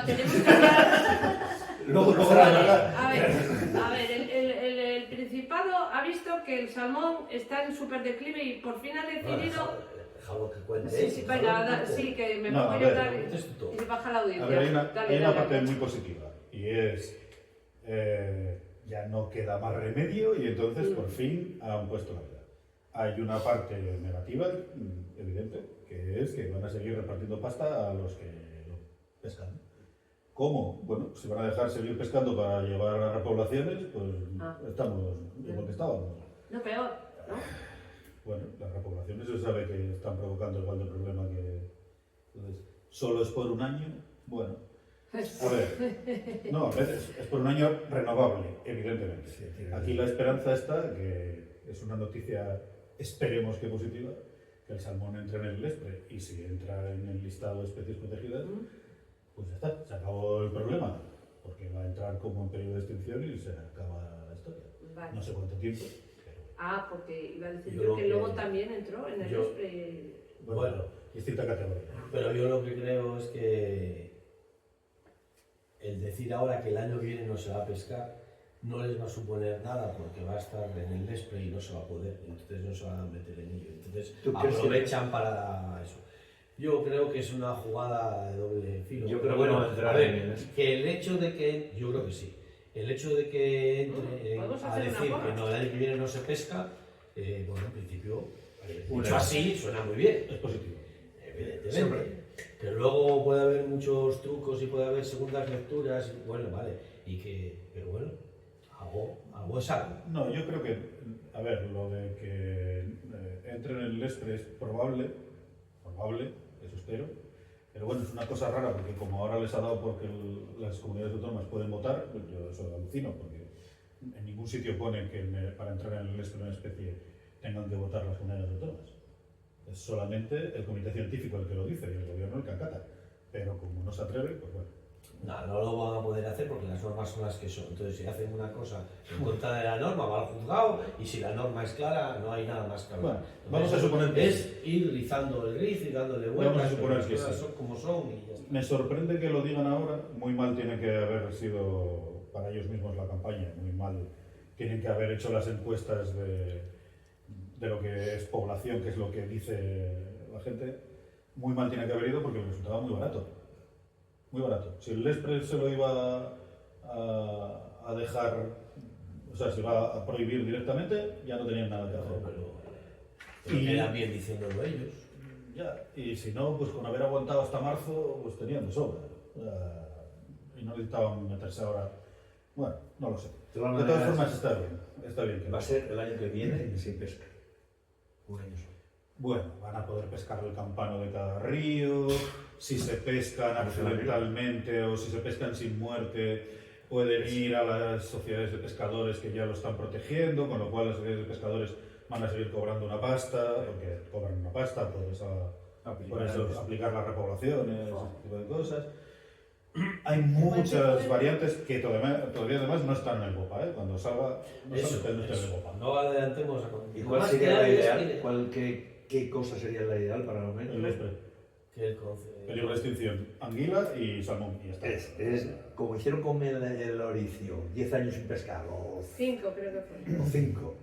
Speaker 2: tenemos que hablar.
Speaker 4: Luego la
Speaker 2: A ver, el Principado ha visto que el salmón está en súper declive y por fin ha decidido.
Speaker 6: Déjalo que cuente.
Speaker 2: Sí, venga, sí, que me
Speaker 4: No,
Speaker 2: pongo
Speaker 4: a
Speaker 2: yo
Speaker 4: ver,
Speaker 2: tal
Speaker 6: cuentes tú todo.
Speaker 2: y baja la audiencia.
Speaker 4: A ver, hay una parte
Speaker 2: dale.
Speaker 4: muy positiva y es ya no queda más remedio y entonces por fin han puesto la veda. Hay una parte negativa, evidente, que es que van a seguir repartiendo pasta a los que lo pescan. ¿Cómo? Bueno, si van a dejar seguir pescando para llevar a repoblaciones, pues estamos en lo que estábamos.
Speaker 2: No, peor, ¿no?
Speaker 4: Bueno, las repoblaciones se sabe que están provocando igual de problema que... Entonces, ¿solo es por un año? Bueno, a ver, no, a veces es por un año renovable, evidentemente. Aquí la esperanza está, que es una noticia, esperemos que positiva, que el salmón entre en el Lespre y si entra en el listado de especies protegidas, pues ya está, se acabó el problema, porque va a entrar como en periodo de extinción y se acaba la historia.
Speaker 2: Vale.
Speaker 4: No sé cuánto tiempo.
Speaker 2: Porque iba a decir
Speaker 6: Yo
Speaker 2: yo
Speaker 6: lo
Speaker 2: que
Speaker 6: que-
Speaker 2: luego también entró en el
Speaker 6: yo-
Speaker 2: Espre.
Speaker 6: Bueno,
Speaker 4: Distinta categoría.
Speaker 6: pero yo lo que creo es que el decir ahora que el año que viene no se va a pescar no les va a suponer nada porque va a estar en el Lespre y no se va a poder, entonces no se van a meter en ello. Entonces
Speaker 5: ¿Tú crees que-
Speaker 6: aprovechan para eso. Yo creo que es una jugada de doble filo.
Speaker 5: Yo
Speaker 6: pero
Speaker 5: creo que no
Speaker 6: bueno,
Speaker 5: va a entrar
Speaker 6: a ver,
Speaker 5: en el Lespre.
Speaker 6: que el hecho de que, yo creo que sí, el hecho de que entre
Speaker 2: Podemos
Speaker 6: a
Speaker 2: hacer una
Speaker 6: decir
Speaker 2: porra.
Speaker 6: que no, el año que viene no se pesca, bueno, en principio,
Speaker 5: Una
Speaker 6: dicho así, suena muy bien.
Speaker 4: Es positivo.
Speaker 6: Evidentemente.
Speaker 5: Siempre.
Speaker 6: Pero luego puede haber muchos trucos y puede haber segundas lecturas, y bueno, vale, pero bueno, algo es algo.
Speaker 4: No, yo creo que, a ver, lo de que entre en el Lespre es probable, eso espero, pero bueno, es una cosa rara porque como ahora les ha dado porque las comunidades autónomas pueden votar, pues yo eso alucino porque en ningún sitio pone que para entrar en el Lespre una especie tengan que votar las comunidades autónomas. Es solamente el comité científico el que lo dice y el gobierno el que acata, pero como no se atreve, pues bueno.
Speaker 6: No lo van a poder hacer porque las normas son las que son. Entonces, si hacen una cosa en contra de la norma, va al juzgado y si la norma es clara, no hay nada más que hablar.
Speaker 4: Bueno, vamos a suponer que
Speaker 6: es ir rizando el riz y dándole vueltas.
Speaker 4: Vamos a suponer
Speaker 6: las
Speaker 4: que
Speaker 6: cosas
Speaker 4: sí.
Speaker 6: son como son y ya está.
Speaker 4: Me sorprende que lo digan ahora, muy mal tiene que haber sido para ellos mismos la campaña, muy mal tienen que haber hecho las encuestas de lo que es población, que es lo que dice la gente, muy mal tiene que haber ido porque les resultaba muy barato. Muy barato. Si el Lespre se lo iba a dejar, o sea, se iba a prohibir directamente, ya no tenían nada que hacer.
Speaker 6: Pero
Speaker 4: Y-
Speaker 6: quedan bien diciéndolo ellos.
Speaker 4: Ya, y si no, pues con haber aguantado hasta marzo, pues tenían de sobra. Y no necesitaban meterse ahora. Bueno, no lo sé.
Speaker 5: De todas
Speaker 4: De todas
Speaker 5: maneras,
Speaker 4: formas, está bien. que
Speaker 5: va a ser el año que viene sin pesca. Un año solo.
Speaker 4: Bueno, van a poder pescar el campano de cada río, si se pescan accidentalmente o si se pescan sin muerte, pueden ir a las sociedades de pescadores que ya lo están protegiendo, con lo cual las sociedades de pescadores van a seguir cobrando una pasta, porque cobran una pasta por eso aplicar las repoblaciones, ese tipo de cosas. Hay muchas variantes que todavía además no están en el BOPA, ¿eh? Cuando salga no está en el BOPA.
Speaker 6: No adelantemos a
Speaker 5: ¿Y
Speaker 6: lo
Speaker 5: cuál
Speaker 6: más
Speaker 5: sería la
Speaker 6: clave es
Speaker 5: ideal? ¿Qué cosa sería la ideal para lo menos?
Speaker 4: El Lespre,
Speaker 6: que el
Speaker 4: peligro de extinción, anguila y salmón, y ya está.
Speaker 5: Es como hicieron con el oricio, 10 años sin pescar, o
Speaker 2: 5 creo que fue.
Speaker 5: 5.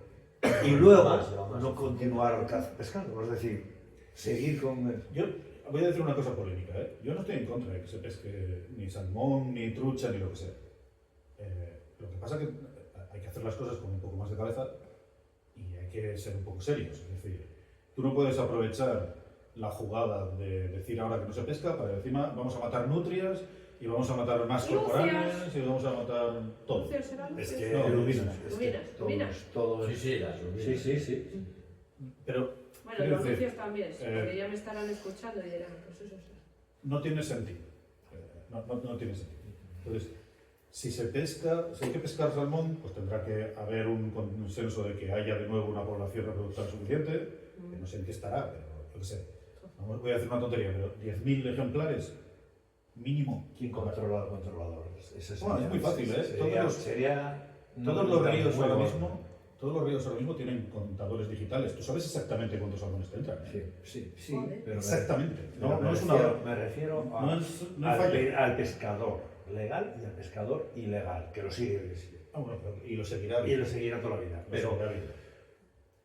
Speaker 5: Y luego
Speaker 6: Más.
Speaker 5: no continuar pescando, es decir, seguir con...
Speaker 4: Yo voy a decir una cosa polémica, ¿eh? Yo no estoy en contra de que se pesque ni salmón, ni trucha, ni lo que sea. Lo que pasa es que hay que hacer las cosas con un poco más de cabeza y hay que ser un poco serios. Es decir, tú no puedes aprovechar la jugada de decir ahora que no se pesca para encima vamos a matar nutrias y vamos a matar más
Speaker 2: Lucios.
Speaker 4: corporales y vamos a matar todo.
Speaker 2: ¿Lucios será
Speaker 5: Es
Speaker 2: Lucios?
Speaker 5: que
Speaker 4: No,
Speaker 5: lubinas,
Speaker 4: lubinas,
Speaker 5: es que
Speaker 2: lubinas.
Speaker 5: todo
Speaker 6: Sí,
Speaker 5: es...
Speaker 6: sí, las lubinas.
Speaker 5: Sí, sí, sí.
Speaker 4: Pero
Speaker 2: Bueno,
Speaker 4: quiero
Speaker 2: los
Speaker 4: decir,
Speaker 2: Lucios también, sí, porque ya me estarán escuchando y dirán, pues eso será.
Speaker 4: no tiene sentido. No tiene sentido. Entonces, si hay que pescar salmón, pues tendrá que haber un consenso de que haya de nuevo una población reproductora suficiente, que no sé en qué estará, pero yo qué sé. Voy a hacer una tontería, pero 10.000 ejemplares mínimo.
Speaker 5: ¿Quién controla al controlador?
Speaker 4: Bueno, es muy fácil, ¿eh? Todos los ríos ahora mismo tienen contadores digitales. Tú sabes exactamente cuántos salmones te entran, ¿eh?
Speaker 5: Sí,
Speaker 2: Joder.
Speaker 5: pero
Speaker 4: Exactamente.
Speaker 5: pero
Speaker 4: No es
Speaker 5: me refiero
Speaker 4: no es
Speaker 5: al,
Speaker 4: fallo.
Speaker 5: al pescador legal y al pescador ilegal, que lo sigue el sigue.
Speaker 4: Ah, bueno, y lo seguirá.
Speaker 5: Y lo seguirá toda la vida.
Speaker 4: Lo
Speaker 5: Pero
Speaker 4: seguirá viendo.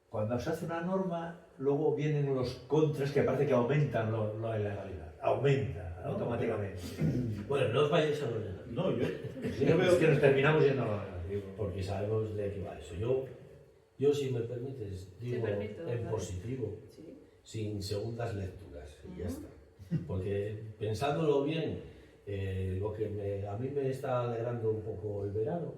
Speaker 5: cuando se hace una norma, luego vienen los contras que parece que aumentan la ilegalidad. Aumenta automáticamente.
Speaker 6: Bueno, no os vayáis a los negativos,
Speaker 4: No,
Speaker 5: Sí,
Speaker 4: yo veo
Speaker 5: es que nos terminamos yendo a lo negativo.
Speaker 6: porque sabemos de qué va eso. Yo si me permites, digo
Speaker 2: permito,
Speaker 6: en
Speaker 2: dale.
Speaker 6: positivo,
Speaker 2: Sí.
Speaker 6: sin segundas lecturas, y ya está. Porque pensándolo bien, lo que a mí me está alegrando un poco el verano,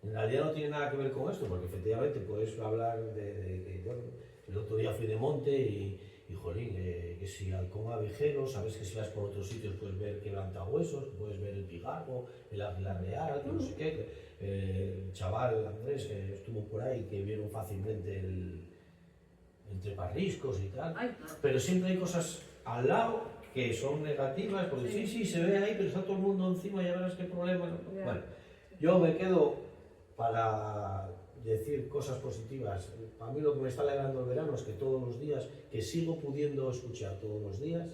Speaker 6: en realidad no tiene nada que ver con esto, porque efectivamente puedes hablar de bueno, el otro día fui de monte y jolín, que si halcón abejero, sabes que si vas por otros sitios puedes ver quebrantahuesos, puedes ver el pigargo, el águila real, que no sé qué, el chaval Andrés que estuvo por ahí, que vieron fácilmente entre parriscos y tal,
Speaker 2: Ay, no.
Speaker 6: pero siempre hay cosas al lado que son negativas, porque sí, se ve ahí, pero está todo el mundo encima, ya verás qué problema.
Speaker 2: Ya.
Speaker 6: Bueno, yo me quedo para decir cosas positivas. A mí lo que me está alegrando el verano es que todos los días, que sigo pudiendo escuchar todos los días,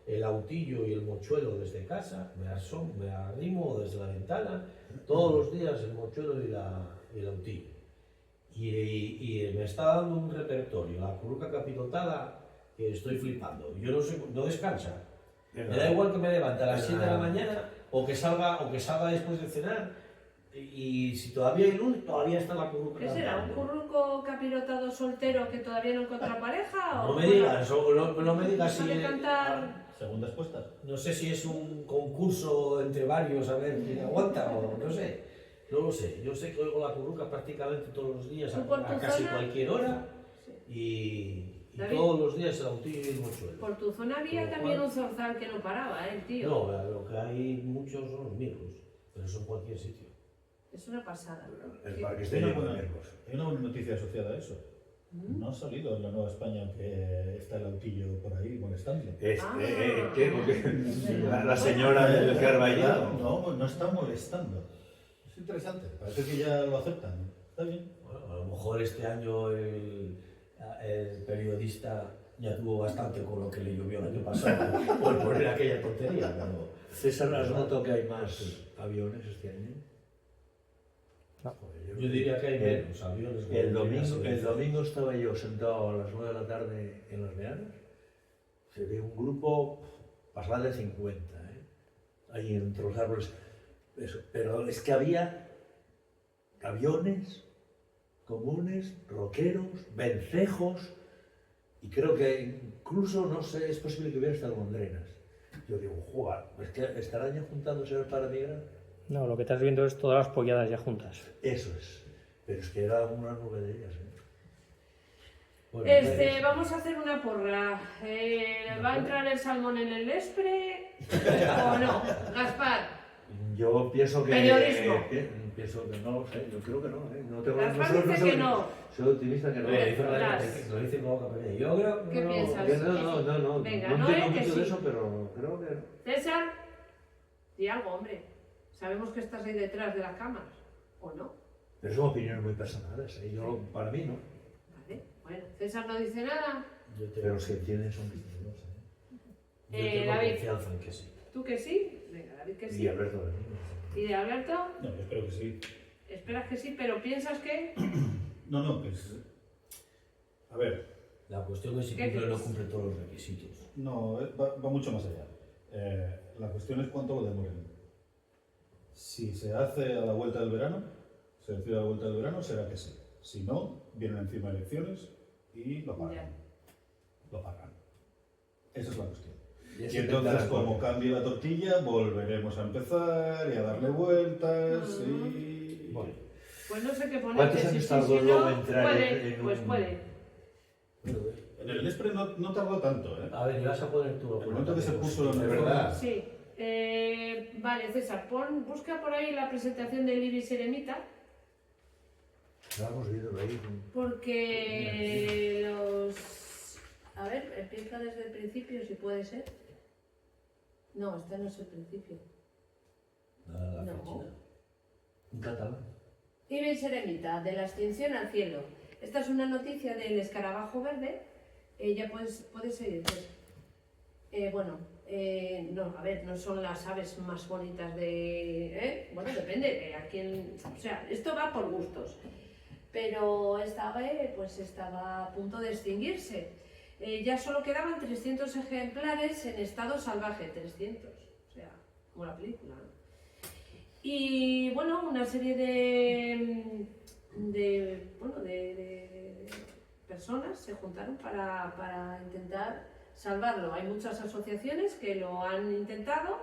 Speaker 6: el autillo y el mochuelo desde casa, me arrimo desde la ventana, todos los días el mochuelo y el autillo. Y me está dando un repertorio, la curruca capirotada, que estoy flipando. Yo no descansa. Me da igual que me levante a las 7 de la mañana o que salga después de cenar. Y si todavía hay luz, todavía está la curruca.
Speaker 2: ¿Qué será? ¿Un curruco capirotado soltero que todavía no encuentra pareja?
Speaker 6: No
Speaker 2: o
Speaker 6: me digas, no me digas si...
Speaker 2: ¿Sabe cantar?
Speaker 4: segundas puestas.
Speaker 6: No sé si es un concurso entre varios a ver quién aguanta o no sé. No lo sé. Yo sé que oigo la curruca prácticamente todos los días
Speaker 2: ¿Tú por
Speaker 6: a
Speaker 2: tu
Speaker 6: casi
Speaker 2: zona?
Speaker 6: cualquier hora
Speaker 2: Sí.
Speaker 6: y
Speaker 2: David,
Speaker 6: todos los días el autillo y el mochuelo.
Speaker 2: Por tu zona había
Speaker 6: Con lo
Speaker 2: también
Speaker 6: cual-
Speaker 2: un zorzal que no paraba, el tío.
Speaker 6: No, lo que hay muchos son los mirlos, pero son cualquier sitio.
Speaker 2: Es una pasada.
Speaker 5: El
Speaker 2: Sí.
Speaker 5: parque está
Speaker 4: Hay una
Speaker 5: lleno de
Speaker 4: buena-
Speaker 5: nervios.
Speaker 4: hay una buena noticia asociada a eso. No ha salido en la Nueva España que está el autillo por ahí molestando.
Speaker 5: ¿Qué? Porque
Speaker 2: verdad.
Speaker 5: la señora del Carballado.
Speaker 4: No está molestando. Es interesante. Parece que ya lo aceptan. Está bien.
Speaker 6: Bueno, a lo mejor este año el periodista ya tuvo bastante con lo que le llovió el año pasado por poner aquella tontería, pero...
Speaker 5: César, ¿has notado que hay más aviones este año?
Speaker 6: Yo diría que hay menos aviones.
Speaker 5: El
Speaker 6: golondrinas,
Speaker 5: domingo estaba yo sentado a las 9 de la tarde en Las Meanas. Se ve un grupo pasar de 50, ahí entre los árboles. Eso. Pero es que había aviones comunes, roqueros, vencejos, y creo que incluso, no sé, es posible que hubiera hasta almendrenas. Yo digo, joder, es que estarán ya juntándose para migrar.
Speaker 7: No, lo que estás viendo es todas las polladas ya juntas.
Speaker 5: Eso es. Pero es que era una nube de ellas.
Speaker 6: Bueno,
Speaker 2: Vamos a hacer una porra. ¿Va a entrar el salmón en el Lespre o no? Gaspar,
Speaker 5: Yo pienso que...
Speaker 2: Periodismo.
Speaker 5: Pienso que no, sé, yo creo que no. No tengo,
Speaker 2: Gaspar
Speaker 5: soy-
Speaker 2: dice
Speaker 5: soy-
Speaker 2: que no.
Speaker 5: Soy optimista que no.
Speaker 6: Lo dice
Speaker 2: Las-
Speaker 6: lo dice con boca pequeña. Yo creo
Speaker 2: ¿Qué
Speaker 6: no,
Speaker 2: piensas?
Speaker 5: Que no.
Speaker 2: Venga,
Speaker 5: no
Speaker 2: no,
Speaker 5: entiendo
Speaker 2: que
Speaker 5: mucho
Speaker 2: sí.
Speaker 5: de eso, pero creo que no.
Speaker 2: César, di algo, hombre. Sabemos que estás ahí detrás de las cámaras, ¿o no?
Speaker 5: Pero son opiniones muy personales. Yo, para mí, no.
Speaker 2: Vale, bueno, César no dice nada.
Speaker 6: Yo tengo,
Speaker 5: Pero los que entienden son distintos.
Speaker 6: yo tengo
Speaker 2: David.
Speaker 6: confianza en que sí.
Speaker 2: ¿Tú que sí? Venga, David que
Speaker 5: Y
Speaker 2: sí.
Speaker 5: Alberto de mí.
Speaker 2: ¿Y de Alberto?
Speaker 4: No, yo creo que sí.
Speaker 2: Esperas que sí, pero piensas que...
Speaker 4: No, pues. A ver,
Speaker 6: La cuestión es si
Speaker 2: ¿Qué
Speaker 6: cumple o no
Speaker 2: crees?
Speaker 6: cumple todos los requisitos.
Speaker 4: no, va mucho más allá. La cuestión es cuánto lo demoren. Si se hace a la vuelta del verano, se decide a la vuelta del verano, será que sí. Si no, vienen encima elecciones y lo pagan.
Speaker 2: Ya.
Speaker 4: Lo pagan. Esa es la cuestión. Y entonces, como cambie la tortilla, volveremos a empezar y a darle vueltas y...
Speaker 5: Bueno,
Speaker 2: Pues no sé qué poner.
Speaker 5: ¿cuántos años tardó luego en entrar
Speaker 2: puede,
Speaker 5: en
Speaker 2: pues
Speaker 5: un-
Speaker 2: puede.
Speaker 4: En el Nespre no tardó tanto, ¿eh?
Speaker 6: A ver, ibas a poner tú.
Speaker 4: El momento que se puso en
Speaker 6: de
Speaker 4: el
Speaker 6: verdad.
Speaker 2: Sí. Vale, César, busca por ahí la presentación del Ibis Eremita,
Speaker 5: la hemos ido ahí.
Speaker 2: porque los... A ver, empieza desde el principio, si puede ser. No, este no es el principio.
Speaker 6: Nada, la
Speaker 2: No.
Speaker 6: fecha.
Speaker 5: En catalán.
Speaker 2: Ibis Eremita, de la extinción al cielo. Esta es una noticia del escarabajo verde. Ya puedes seguir. Pues. No, a ver, no son las aves más bonitas de... Bueno, depende de a quién... O sea, esto va por gustos. Pero esta ave pues estaba a punto de extinguirse. Ya solo quedaban 300 ejemplares en estado salvaje, 300. O sea, como la película, ¿no? Y bueno, una serie de personas se juntaron para intentar salvarlo. Hay muchas asociaciones que lo han intentado.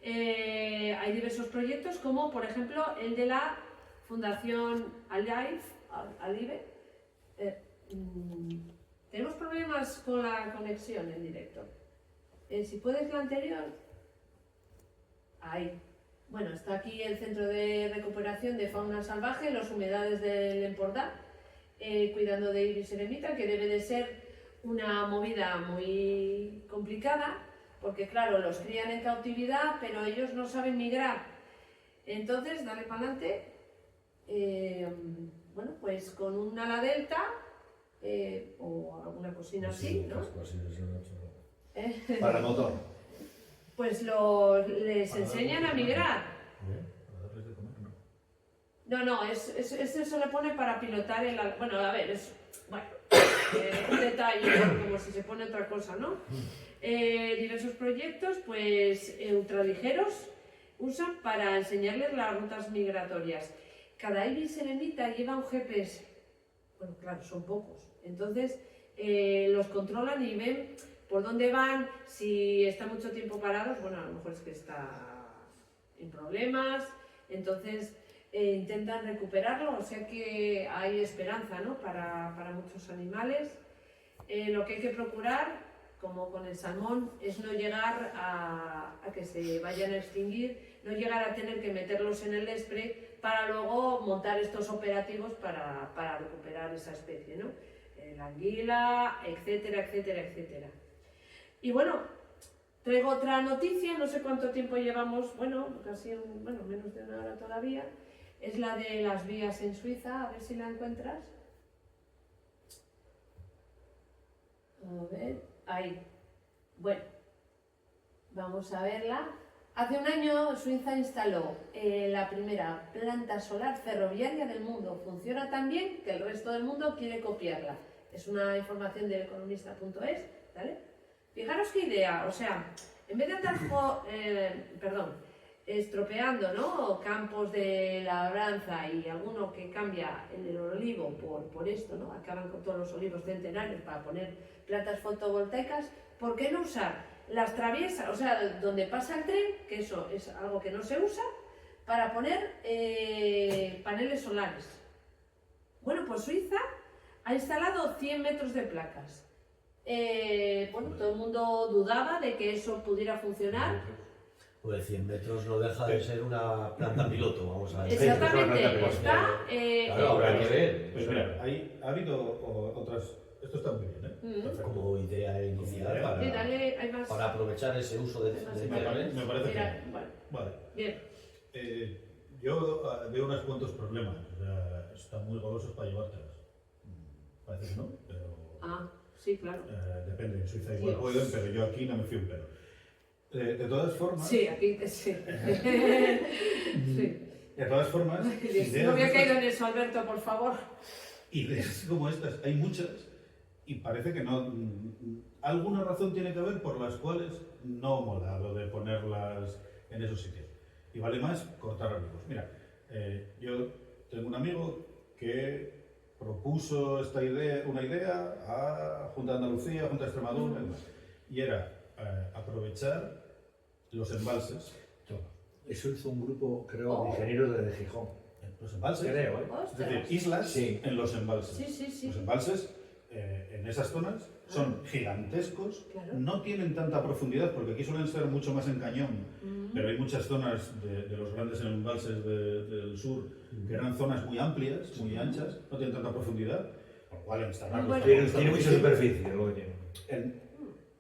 Speaker 2: Hay diversos proyectos, como por ejemplo el de la Fundación Alive. Tenemos problemas con la conexión en directo. Si puedes la anterior. Ahí. Bueno, está aquí el Centro de Recuperación de Fauna Salvaje, los humedales del Empordà, cuidando de Ibis Eremita, que debe de ser una movida muy complicada, porque claro, los crían en cautividad, pero ellos no saben migrar. Entonces, dale para adelante. Bueno, pues con un ala delta o alguna cosina así, ¿no?
Speaker 5: Para el motor.
Speaker 2: Pues les enseñan a migrar.
Speaker 4: Para darles de comer, no.
Speaker 2: No, eso se le pone para pilotar el... Bueno, a ver, es un detalle, ¿no? Como si se pone otra cosa, ¿no? Diversos proyectos, pues ultraligeros, usan para enseñarles las rutas migratorias. Cada Ibis Eremita lleva un GPS. Bueno, claro, son pocos. Entonces, los controlan y ven por dónde van, si están mucho tiempo parados, bueno, a lo mejor es que está en problemas, entonces intentan recuperarlo, o sea que hay esperanza, ¿no? para muchos animales. Lo que hay que procurar, como con el salmón, es no llegar a que se vayan a extinguir, no llegar a tener que meterlos en el Nespre para luego montar estos operativos para recuperar esa especie, ¿no? La anguila, etcétera, etcétera, etcétera. Y bueno, traigo otra noticia, no sé cuánto tiempo llevamos, bueno, menos de una hora todavía. Es la de las vías en Suiza, a ver si la encuentras. A ver, ahí. Bueno, vamos a verla. Hace un año Suiza instaló la primera planta solar ferroviaria del mundo. Funciona tan bien que el resto del mundo quiere copiarla. Es una información del economista.es, ¿vale? Fijaros qué idea, o sea, en vez de andar estropeando, ¿no? Campos de labranza y alguno que cambia el olivo por esto, ¿no? Acaban con todos los olivos centenarios para poner plantas fotovoltaicas. ¿Por qué no usar las traviesas, o sea, donde pasa el tren, que eso es algo que no se usa, para poner paneles solares? Bueno, pues Suiza ha instalado 100 metros de placas. Todo el mundo dudaba de que eso pudiera funcionar.
Speaker 6: Pues 100 metros no deja de ser una planta piloto, vamos a ver.
Speaker 2: Exactamente, está...
Speaker 6: Claro, habrá que ver.
Speaker 4: Pues mira, ha habido otras... Esto está muy bien, ¿eh? Perfecto.
Speaker 6: Como idea inicial para,
Speaker 2: Sí, dale, hay más.
Speaker 6: para aprovechar ese uso de terrenos.
Speaker 4: Me parece
Speaker 2: Mira,
Speaker 4: genial.
Speaker 2: bueno,
Speaker 4: Vale.
Speaker 2: bien.
Speaker 4: Yo veo unos cuantos problemas. O sea, están muy golosos para llevártelas. Parece que no, pero...
Speaker 2: Ah, sí, claro.
Speaker 4: Depende, en Suiza igual
Speaker 2: Dios.
Speaker 4: pueden, pero yo aquí no me fío un pelo. De todas formas...
Speaker 2: Sí, aquí sí. Sí.
Speaker 4: De todas formas...
Speaker 2: No había caído en eso, Alberto, por favor.
Speaker 4: Ideas como estas, hay muchas, y parece que no... Alguna razón tiene que haber por las cuales no mola lo de ponerlas en esos sitios. Y vale más cortar amigos. Mira, yo tengo un amigo que propuso una idea a Junta de Andalucía, Junta de Extremadura, y era aprovechar los embalses.
Speaker 5: Toma. Eso hizo un grupo, creo, de ingenieros de Gijón.
Speaker 4: Los embalses.
Speaker 5: Creo, ¿eh?
Speaker 4: Es decir, islas
Speaker 5: Sí.
Speaker 4: en los embalses.
Speaker 2: Sí, sí, sí.
Speaker 4: Los embalses en esas zonas son gigantescos,
Speaker 2: Claro.
Speaker 4: no tienen tanta profundidad, porque aquí suelen ser mucho más en cañón, pero hay muchas zonas de los grandes embalses del sur que eran zonas muy amplias, muy anchas, no tienen tanta profundidad, por lo cual instalarlos
Speaker 2: Bueno.
Speaker 4: tampoco es
Speaker 5: Tiene
Speaker 4: tan
Speaker 5: mucha
Speaker 4: difícil.
Speaker 5: superficie, lo que tiene.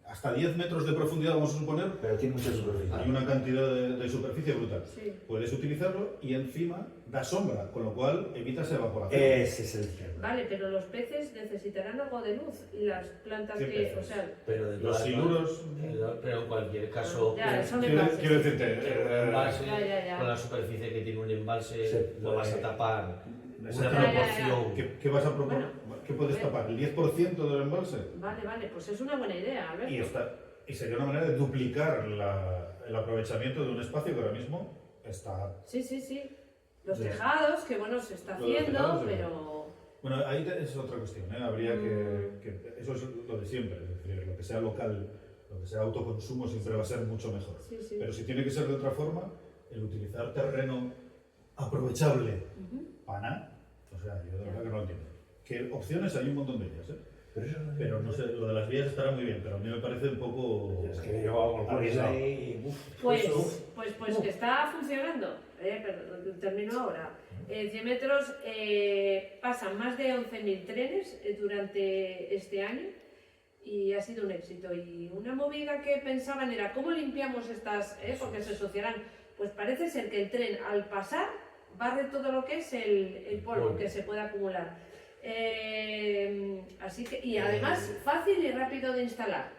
Speaker 4: Hasta 10 metros de profundidad, vamos a suponer,
Speaker 5: Pero tiene mucha superficie.
Speaker 4: hay una cantidad de superficie brutal.
Speaker 2: Sí.
Speaker 4: Puedes utilizarlo y encima da sombra, con lo cual evitas evaporación.
Speaker 5: Ese es el tema.
Speaker 2: Vale, pero los peces necesitarán algo de luz y las plantas
Speaker 4: ¿Qué
Speaker 2: que,
Speaker 4: peces?
Speaker 2: o sea,
Speaker 6: Pero de
Speaker 4: Los
Speaker 6: todas
Speaker 4: siluros,
Speaker 6: pero en cualquier caso,
Speaker 2: ya, son
Speaker 4: quiero
Speaker 2: envases.
Speaker 4: decirte,
Speaker 6: un embalse,
Speaker 2: Ya.
Speaker 6: con la superficie que tiene un embalse,
Speaker 5: Se
Speaker 6: lo vas a
Speaker 5: puede-
Speaker 6: tapar una
Speaker 4: Exactamente.
Speaker 6: proporción.
Speaker 4: ¿Qué vas a proponer?
Speaker 2: Bueno,
Speaker 4: ¿Qué puedes tapar? ¿El 10% del embalse?
Speaker 2: Vale, pues es una buena idea, Alberto.
Speaker 4: Y sería una manera de duplicar el aprovechamiento de un espacio que ahora mismo está...
Speaker 2: Sí. Los
Speaker 4: Sí.
Speaker 2: tejados, que bueno, se está
Speaker 4: Lo de los
Speaker 2: haciendo,
Speaker 4: tejados, sí.
Speaker 2: pero...
Speaker 4: Bueno, ahí es otra cuestión, ¿eh? Habría que... Eso es lo de siempre, es decir, lo que sea local, lo que sea autoconsumo siempre va a ser mucho mejor.
Speaker 2: Sí.
Speaker 4: Pero si tiene que ser de otra forma, el utilizar terreno aprovechable para nada, o sea, yo de verdad que no lo entiendo. ¿Qué opciones? Hay un montón de ellas, ¿eh? Pero no sé, lo de las vías estará muy bien, pero a mí me parece un poco...
Speaker 5: Es que yo hago el
Speaker 4: arriesgado.
Speaker 5: ahí y... uf,
Speaker 2: Pues que está funcionando. Pero termino ahora. 100 metros pasan más de 11.000 trenes durante este año y ha sido un éxito. Y una movida que pensaban era cómo limpiamos estas, porque se asociarán. Pues parece ser que el tren al pasar barre todo lo que es el polvo que se puede acumular. Así que, y además fácil y rápido de instalar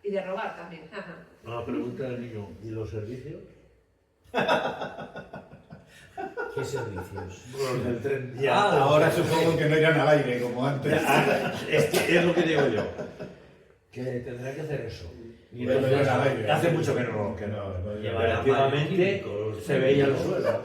Speaker 2: y de robar también.
Speaker 5: Una pregunta del niño. ¿Y los servicios?
Speaker 6: ¿Qué servicios?
Speaker 5: Los del tren.
Speaker 4: Ahora supongo que no irán al aire como antes.
Speaker 5: Es lo que digo yo. Que tendrá que hacer eso. Y
Speaker 4: Bueno,
Speaker 5: entonces,
Speaker 4: ya al aire.
Speaker 5: hace mucho que no.
Speaker 6: Llevará
Speaker 5: Antiguamente
Speaker 6: químicos,
Speaker 5: se veía el suelo.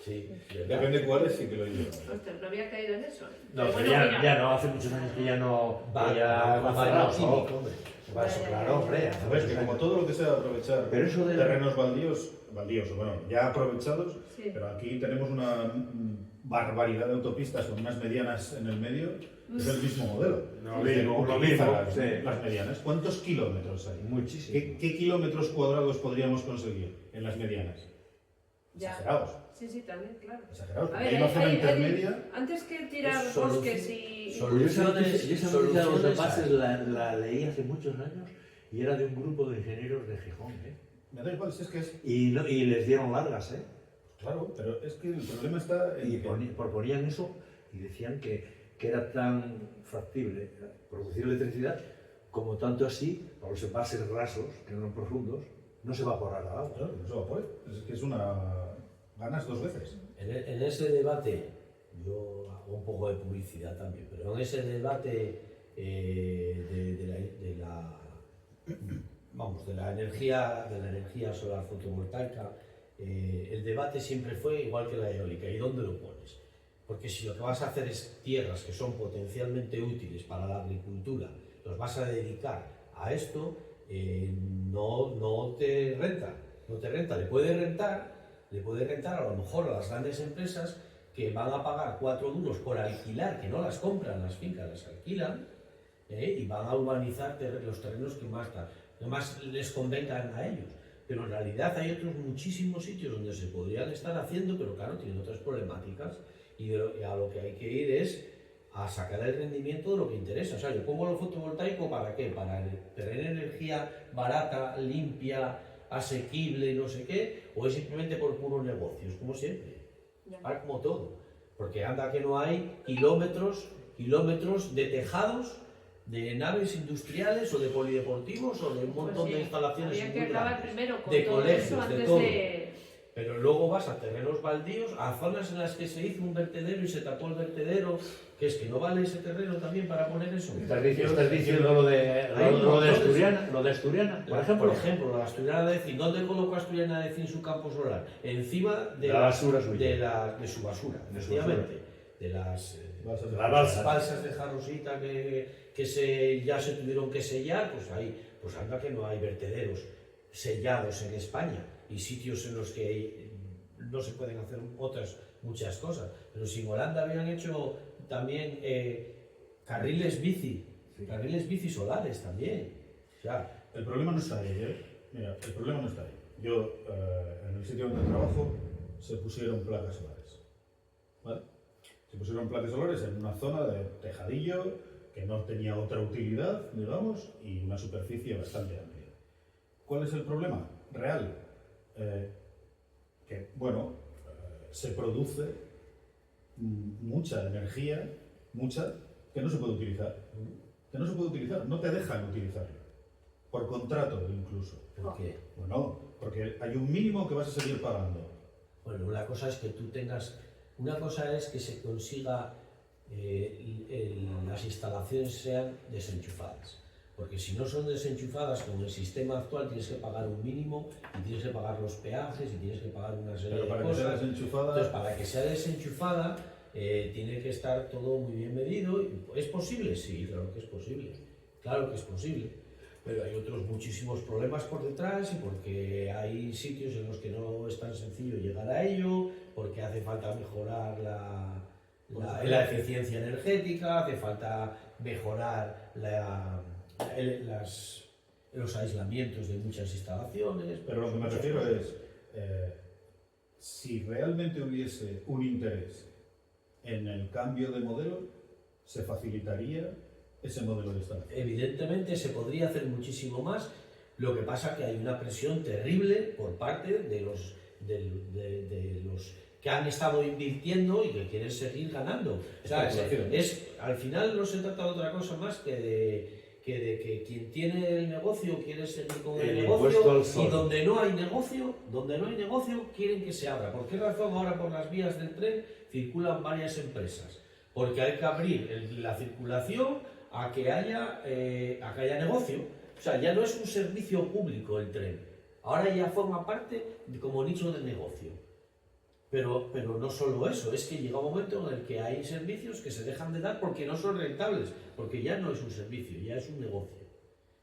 Speaker 6: Sí,
Speaker 4: Depende cuáles, sí que lo digo.
Speaker 2: Ostras, no había caído en eso.
Speaker 5: No,
Speaker 2: Pero
Speaker 5: pero
Speaker 2: mira,
Speaker 5: ya no, hace muchos años que ya no.
Speaker 6: Va,
Speaker 5: que ya
Speaker 6: va
Speaker 5: cerrado,
Speaker 6: químico,
Speaker 5: ¿no?
Speaker 6: hombre.
Speaker 5: Va eso, claro, hombre.
Speaker 4: Sabes que como todo lo que sea aprovechar
Speaker 5: Pero eso de-
Speaker 4: terrenos baldíos, o bueno, ya aprovechados,
Speaker 2: Sí.
Speaker 4: pero aquí tenemos una barbaridad de autopistas con unas medianas en el medio, es el mismo modelo.
Speaker 5: Lo
Speaker 4: Es decir,
Speaker 5: mismo,
Speaker 4: utiliza
Speaker 5: lo
Speaker 4: las,
Speaker 5: mismo, sí.
Speaker 4: las medianas. ¿Cuántos kilómetros hay?
Speaker 5: Muchísimo.
Speaker 4: ¿Qué kilómetros cuadrados podríamos conseguir en las medianas?
Speaker 2: ya.
Speaker 4: Exagerados.
Speaker 2: Sí, también, claro.
Speaker 4: Exagerados.
Speaker 2: A
Speaker 4: Porque
Speaker 2: ver,
Speaker 4: hay una zona intermedia.
Speaker 2: antes que tirar
Speaker 6: Es
Speaker 2: bosques y...
Speaker 5: Curiosamente, yo esa noticia de los
Speaker 6: Soluciones
Speaker 5: envases
Speaker 6: hay.
Speaker 5: la leí hace muchos años y era de un grupo de ingenieros de Gijón, ¿eh?
Speaker 4: Me da igual, si es que es.
Speaker 5: Y les dieron largas, ¿eh?
Speaker 4: Claro, pero es que el problema está en
Speaker 5: Y
Speaker 4: que-
Speaker 5: proponían eso y decían que era tan factible producir electricidad como tanto así, para los envases rasos, que no son profundos, no se evaporara el agua.
Speaker 4: Claro, no se evapore. Es que es una. Ganas dos veces.
Speaker 6: En ese debate, yo hago un poco de publicidad también, pero en ese debate de la energía solar fotovoltaica, el debate siempre fue igual que la eólica, ¿y dónde lo pones? Porque si lo que vas a hacer es tierras que son potencialmente útiles para la agricultura, los vas a dedicar a esto, no te renta, le puede rentar a lo mejor a las grandes empresas que van a pagar 4 duros por alquilar, que no las compran las fincas, las alquilan, y van a urbanizar los terrenos que más les convengan a ellos. Pero en realidad hay otros muchísimos sitios donde se podrían estar haciendo, pero claro, tienen otras problemáticas, y a lo que hay que ir es a sacar el rendimiento de lo que interesa. O sea, yo pongo lo fotovoltaico ¿para qué? Para tener energía barata, limpia, asequible y no sé qué, o es simplemente por puros negocios, como siempre. Ahora como todo. Porque anda que no hay kilómetros de tejados, de naves industriales o de polideportivos o de un montón de instalaciones
Speaker 2: Había que
Speaker 6: muy
Speaker 2: acabar
Speaker 6: grandes,
Speaker 2: primero con
Speaker 6: de
Speaker 2: todo
Speaker 6: colegios,
Speaker 2: eso
Speaker 6: de
Speaker 2: antes
Speaker 6: todo.
Speaker 2: de...
Speaker 6: Pero luego vas a terrenos baldíos, a zonas en las que se hizo un vertedero y se tapó el vertedero, que es que no vale ese terreno también para poner eso.
Speaker 5: Estás diciendo lo de Asturiana, por ejemplo.
Speaker 6: Por ejemplo, la Asturiana de Ecín. ¿Dónde colocó Asturiana de Ecín su campo solar? Encima de
Speaker 5: La basura suya.
Speaker 6: de su basura,
Speaker 5: De su
Speaker 6: efectivamente. De las
Speaker 5: La balsa.
Speaker 6: balsas de Jarrosita que ya se tuvieron que sellar, pues ahí, pues anda que no hay vertederos sellados en España y sitios en los que no se pueden hacer otras muchas cosas. Pero si en Holanda habían hecho también carriles bici solares también. O sea,
Speaker 4: El problema no está ahí, ¿eh? Mira, el problema no está ahí. Yo, en el sitio donde trabajo, se pusieron placas solares. ¿Vale? Se pusieron placas solares en una zona de tejadillo que no tenía otra utilidad, digamos, y una superficie bastante amplia. ¿Cuál es el problema real? Que, bueno, se produce mucha energía, mucha, que no se puede utilizar. Que no se puede utilizar, no te dejan utilizarla. Por contrato, incluso.
Speaker 6: ¿por qué?
Speaker 4: Bueno, porque hay un mínimo que vas a seguir pagando.
Speaker 6: Bueno, una cosa es que tú tengas, una cosa es que se consiga las instalaciones sean desenchufadas, porque si no son desenchufadas con el sistema actual tienes que pagar un mínimo y tienes que pagar los peajes y tienes que pagar una serie
Speaker 4: Pero
Speaker 6: de
Speaker 4: para
Speaker 6: cosas.
Speaker 4: que sea desenchufada...
Speaker 6: Entonces, para que sea desenchufada tiene que estar todo muy bien medido. ¿Es posible? Sí, claro que es posible. Claro que es posible. Pero hay otros muchísimos problemas por detrás y porque hay sitios en los que no es tan sencillo llegar a ello, porque hace falta mejorar la eficiencia energética, hace falta mejorar los aislamientos de muchas instalaciones.
Speaker 4: Pero lo que me refiero es, si realmente hubiese un interés en el cambio de modelo, se facilitaría ese modelo de instalación.
Speaker 6: Evidentemente se podría hacer muchísimo más, lo que pasa que hay una presión terrible por parte de los que han estado invirtiendo y que quieren seguir ganando. O sea, al final no se trata de otra cosa más que de que quien tiene el negocio quiere seguir con el negocio y donde no hay negocio quieren que se abra. ¿Por qué razón ahora por las vías del tren circulan varias empresas? Porque hay que abrir la circulación a que haya negocio. O sea, ya no es un servicio público el tren, ahora ya forma parte como nicho de negocio. Pero no solo eso, es que llega un momento en el que hay servicios que se dejan de dar porque no son rentables, porque ya no es un servicio, ya es un negocio.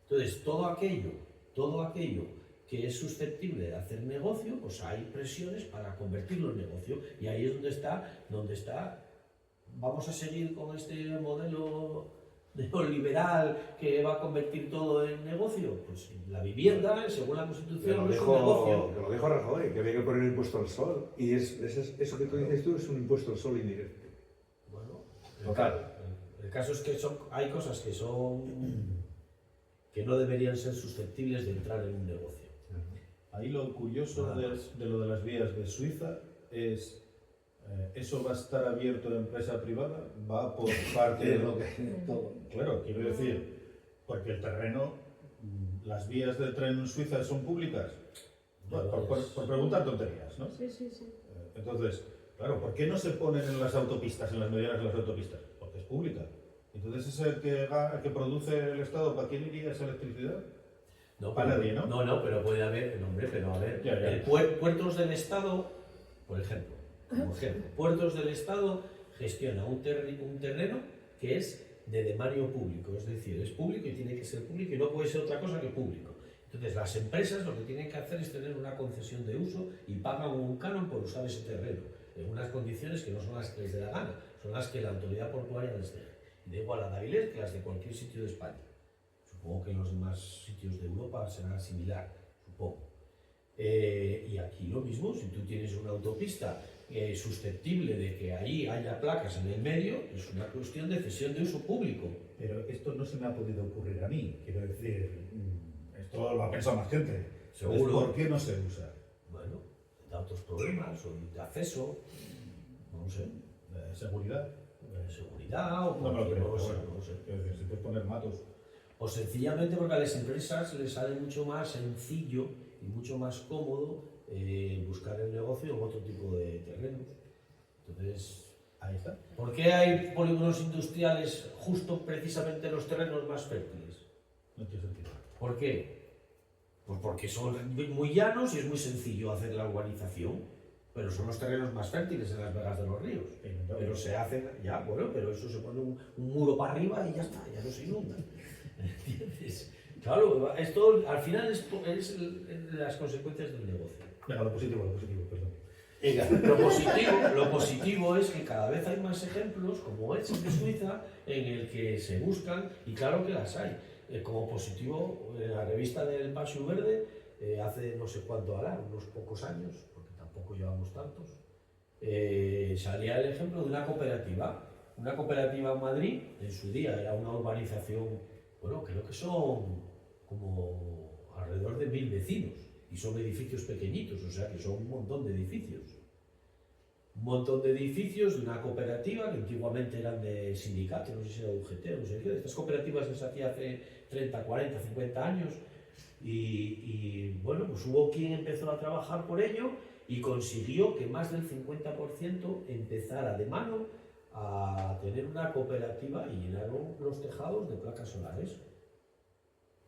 Speaker 6: Entonces, todo aquello que es susceptible de hacer negocio, pues hay presiones para convertirlo en negocio. Y ahí es donde está. Vamos a seguir con este modelo neoliberal que va a convertir todo en negocio. Pues la vivienda, según la Constitución, no es un negocio.
Speaker 5: Que lo dijo Rajoy, que había que poner impuesto al sol. Y eso que tú dices tú es un impuesto al sol indirecto.
Speaker 6: Bueno,
Speaker 5: Total.
Speaker 6: el caso es que hay cosas que no deberían ser susceptibles de entrar en un negocio.
Speaker 4: Ahí lo curioso de lo de las vías de Suiza es, ¿eso va a estar abierto a empresa privada? ¿Va por parte de lo que...? Claro, quiero decir, porque el terreno, las vías del tren en Suiza son públicas. Bueno, por preguntar tonterías, ¿no?
Speaker 2: Sí.
Speaker 4: Entonces, claro, ¿por qué no se ponen en las autopistas, en las medianas de las autopistas? Porque es pública. Entonces, ¿es el que produce el Estado? ¿Para quién iría esa electricidad?
Speaker 6: No,
Speaker 4: para nadie, ¿no?
Speaker 6: No, pero puede haber, pero a ver,
Speaker 4: Ya.
Speaker 6: Puertos del Estado, por ejemplo, Puertos del Estado gestiona un terreno que es de dominio público, es decir, es público y tiene que ser público y no puede ser otra cosa que público. Entonces, las empresas lo que tienen que hacer es tener una concesión de uso y pagan un canon por usar ese terreno, en unas condiciones que no son las que les dé la gana, son las que la autoridad portuaria les deje. Da igual a Davilés que las de cualquier sitio de España. Supongo que en los demás sitios de Europa será similar, supongo. Y aquí lo mismo, si tú tienes una autopista susceptible de que ahí haya placas en el medio, es una cuestión de cesión de uso público.
Speaker 4: Pero esto no se me ha podido ocurrir a mí, quiero decir, esto lo ha pensado más gente.
Speaker 6: Seguro.
Speaker 4: ¿Por qué no se usa?
Speaker 6: Bueno, da otros problemas, o de acceso, no sé,
Speaker 4: De seguridad.
Speaker 6: de seguridad, o
Speaker 4: No me lo
Speaker 6: cualquier
Speaker 4: creo,
Speaker 6: cosa,
Speaker 4: pero
Speaker 6: no sé.
Speaker 4: quiero decir, se puede poner matos.
Speaker 6: O sencillamente porque a las empresas les sale mucho más sencillo y mucho más cómodo buscar el negocio en otro tipo de terrenos. Entonces,
Speaker 4: Ahí está.
Speaker 6: ¿por qué hay polígonos industriales justo precisamente en los terrenos más fértiles?
Speaker 4: No tiene sentido.
Speaker 6: ¿Por qué? Pues porque son muy llanos y es muy sencillo hacer la urbanización, pero son los terrenos más fértiles en las vegas de los ríos. Pero se hacen, pero eso se pone un muro para arriba y ya está, ya no se inunda. ¿Entiendes? Claro, esto al final es las consecuencias del negocio.
Speaker 4: Venga, lo positivo, perdón.
Speaker 6: Lo positivo es que cada vez hay más ejemplos, como este de Suiza, en el que se buscan, y claro que las hay. Como positivo, en la revista del Paseo Verde, hace no sé cuánto hará, unos pocos años, porque tampoco llevamos tantos, salía el ejemplo de una cooperativa. Una cooperativa en Madrid, en su día era una urbanización, bueno, creo que son como alrededor de 1000 vecinos, y son edificios pequeñitos, o sea que son un montón de edificios. Un montón de edificios de una cooperativa que antiguamente eran de sindicato, no sé si era UGT o no sé qué, de estas cooperativas que se hacía hace 30, 40, 50 años, y bueno, pues hubo quien empezó a trabajar por ello y consiguió que más del 50% empezara de mano a tener una cooperativa y llenaron los tejados de placas solares.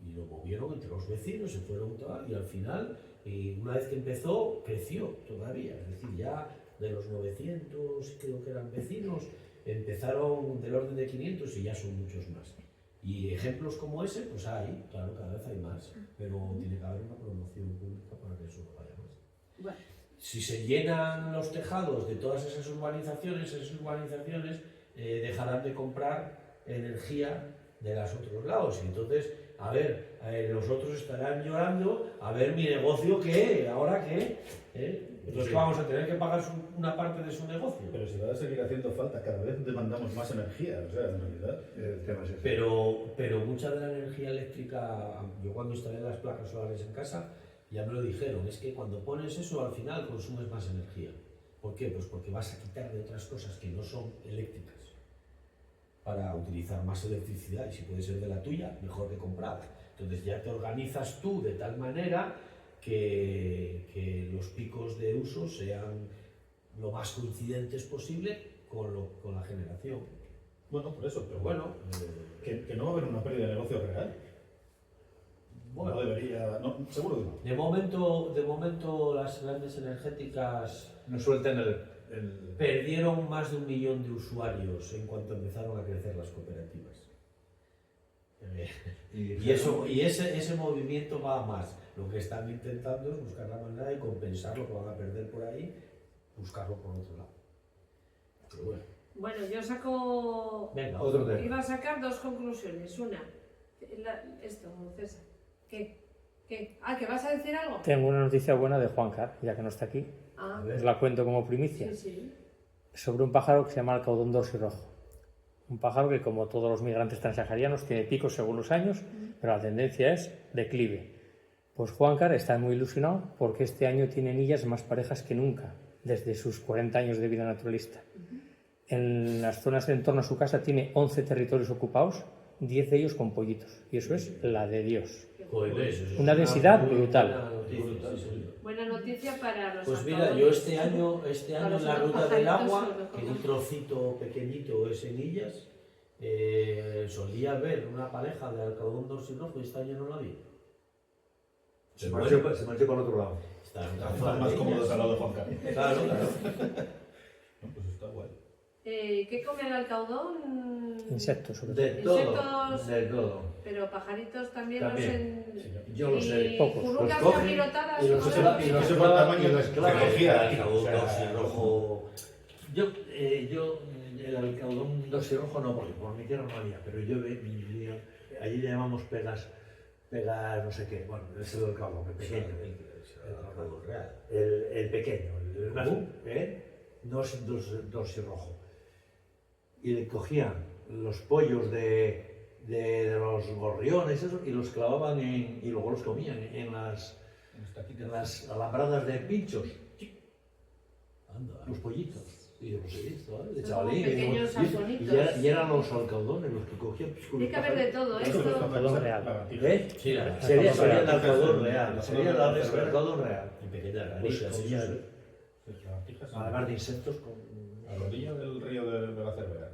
Speaker 6: Y lo movieron entre los vecinos, se fueron tal, y al final, una vez que empezó, creció todavía. Es decir, ya de los 900, creo que eran vecinos, empezaron del orden de 500 y ya son muchos más. Y ejemplos como ese, pues hay, claro, cada vez hay más, pero tiene que haber una promoción pública para que eso vaya más.
Speaker 2: Bueno.
Speaker 6: Si se llenan los tejados de todas esas urbanizaciones dejarán de comprar energía de los otros lados. Y entonces, a ver, los otros estarán llorando, a ver mi negocio qué, ahora qué. Entonces vamos a tener que pagar una parte de su negocio.
Speaker 4: Pero si va a seguir haciendo falta, cada vez demandamos más energía, o sea, en realidad.
Speaker 3: El tema es ese.
Speaker 6: Pero mucha de la energía eléctrica, yo cuando instalé las placas solares en casa, ya me lo dijeron, es que cuando pones eso al final consumes más energía. ¿Por qué? Pues porque vas a quitar de otras cosas que no son eléctricas para utilizar más electricidad, y si puede ser de la tuya, mejor que comprada. Entonces ya te organizas tú de tal manera que los picos de uso sean lo más coincidentes posible con la generación.
Speaker 4: Bueno, por eso, pero
Speaker 6: Bueno,
Speaker 4: que no va a haber una pérdida de negocio real.
Speaker 6: bueno,
Speaker 4: No debería, no, seguro que no.
Speaker 6: de momento las grandes energéticas
Speaker 5: No suelten el
Speaker 6: perdieron más de 1 millón de usuarios en cuanto empezaron a crecer las cooperativas. Y ese movimiento va a más. Lo que están intentando es buscar la manera de compensar lo que van a perder por ahí, buscarlo por otro lado. Pero bueno.
Speaker 2: Bueno, yo saco...
Speaker 6: Venga,
Speaker 5: otro tema.
Speaker 2: Iba a sacar 2 conclusiones. Una, esto, César. ¿Qué? Ah, ¿que vas a decir algo?
Speaker 7: Tengo una noticia buena de Juancar, ya que no está aquí.
Speaker 2: Ah,
Speaker 6: A ver.
Speaker 7: Os la cuento como primicia.
Speaker 2: sí, sí.
Speaker 7: Sobre un pájaro que se llama alcaudón dorsirrojo. Un pájaro que, como todos los migrantes transaharianos, tiene picos según los años, pero la tendencia es declive. Pues Juancar está muy ilusionado porque este año tiene niñas más parejas que nunca, desde sus 40 años de vida naturalista. En las zonas en torno a su casa tiene 11 territorios ocupados, 10 de ellos con pollitos, y eso es la de Dios.
Speaker 6: Joder, eso es
Speaker 7: Una densidad
Speaker 6: muy
Speaker 7: brutal.
Speaker 6: buena noticia, sí, sí.
Speaker 2: Buena noticia para los
Speaker 6: Pues mira,
Speaker 2: alcaldes.
Speaker 6: yo este año
Speaker 2: Para
Speaker 6: en la
Speaker 2: los
Speaker 6: ruta del
Speaker 2: pajaritos
Speaker 6: agua,
Speaker 2: sobre todo.
Speaker 6: que en un trocito pequeñito es en Illas, solía ver una pareja de alcaudón dorsirrojo y este año no la vi.
Speaker 5: Se marchó para el otro lado.
Speaker 4: Están más cómodos al lado de Juan Carlos.
Speaker 6: Claro.
Speaker 4: No, pues está guay.
Speaker 2: ¿Qué come el alcaudón?
Speaker 7: Insectos, sobre todo.
Speaker 6: De todo.
Speaker 2: Insectos,
Speaker 5: De todo.
Speaker 2: pero pajaritos también,
Speaker 5: También.
Speaker 2: los
Speaker 5: Yo lo sé.
Speaker 7: Pocos.
Speaker 2: Jurucas
Speaker 5: Los cogen
Speaker 2: apilotadas,
Speaker 5: y los
Speaker 2: ¿no?
Speaker 5: clavan y los
Speaker 4: Ese
Speaker 5: clavan
Speaker 4: tamaño
Speaker 5: y los
Speaker 4: de
Speaker 5: clavan.
Speaker 4: energía.
Speaker 6: El alcaudón
Speaker 5: O sea,
Speaker 6: dorsirrojo.
Speaker 5: Yo, el alcaudón dorsirrojo no, porque por mi tierra no había, pero allí le llamamos pegas no sé qué, bueno, ese es el alcaudón, el pequeño,
Speaker 6: El alcaudón real.
Speaker 5: el pequeño, el más,
Speaker 6: ¿Cómo?
Speaker 5: no es dorsirrojo. Y le cogían los pollos de los gorriones eso, y los clavaban y luego los comían en las alambradas de pinchos,
Speaker 6: Anda.
Speaker 5: los pollitos. Y yo los he visto, de
Speaker 2: Son
Speaker 5: chavalín.
Speaker 2: pequeños alconitos.
Speaker 5: Y eran los alcaudones los que cogían.
Speaker 2: Tiene que haber de todo,
Speaker 4: Eso
Speaker 2: esto.
Speaker 4: es
Speaker 7: Alcaudón real.
Speaker 5: ¿Eh?
Speaker 6: Sí, la
Speaker 5: Sería el
Speaker 7: real.
Speaker 5: alcaudón real, sería el alcaudón real.
Speaker 6: en pequeña
Speaker 5: Pues,
Speaker 6: rarita,
Speaker 5: sí,
Speaker 6: sí,
Speaker 5: sí.
Speaker 6: sí.
Speaker 5: Además de insectos con...
Speaker 4: A la orilla del río de la Cervera.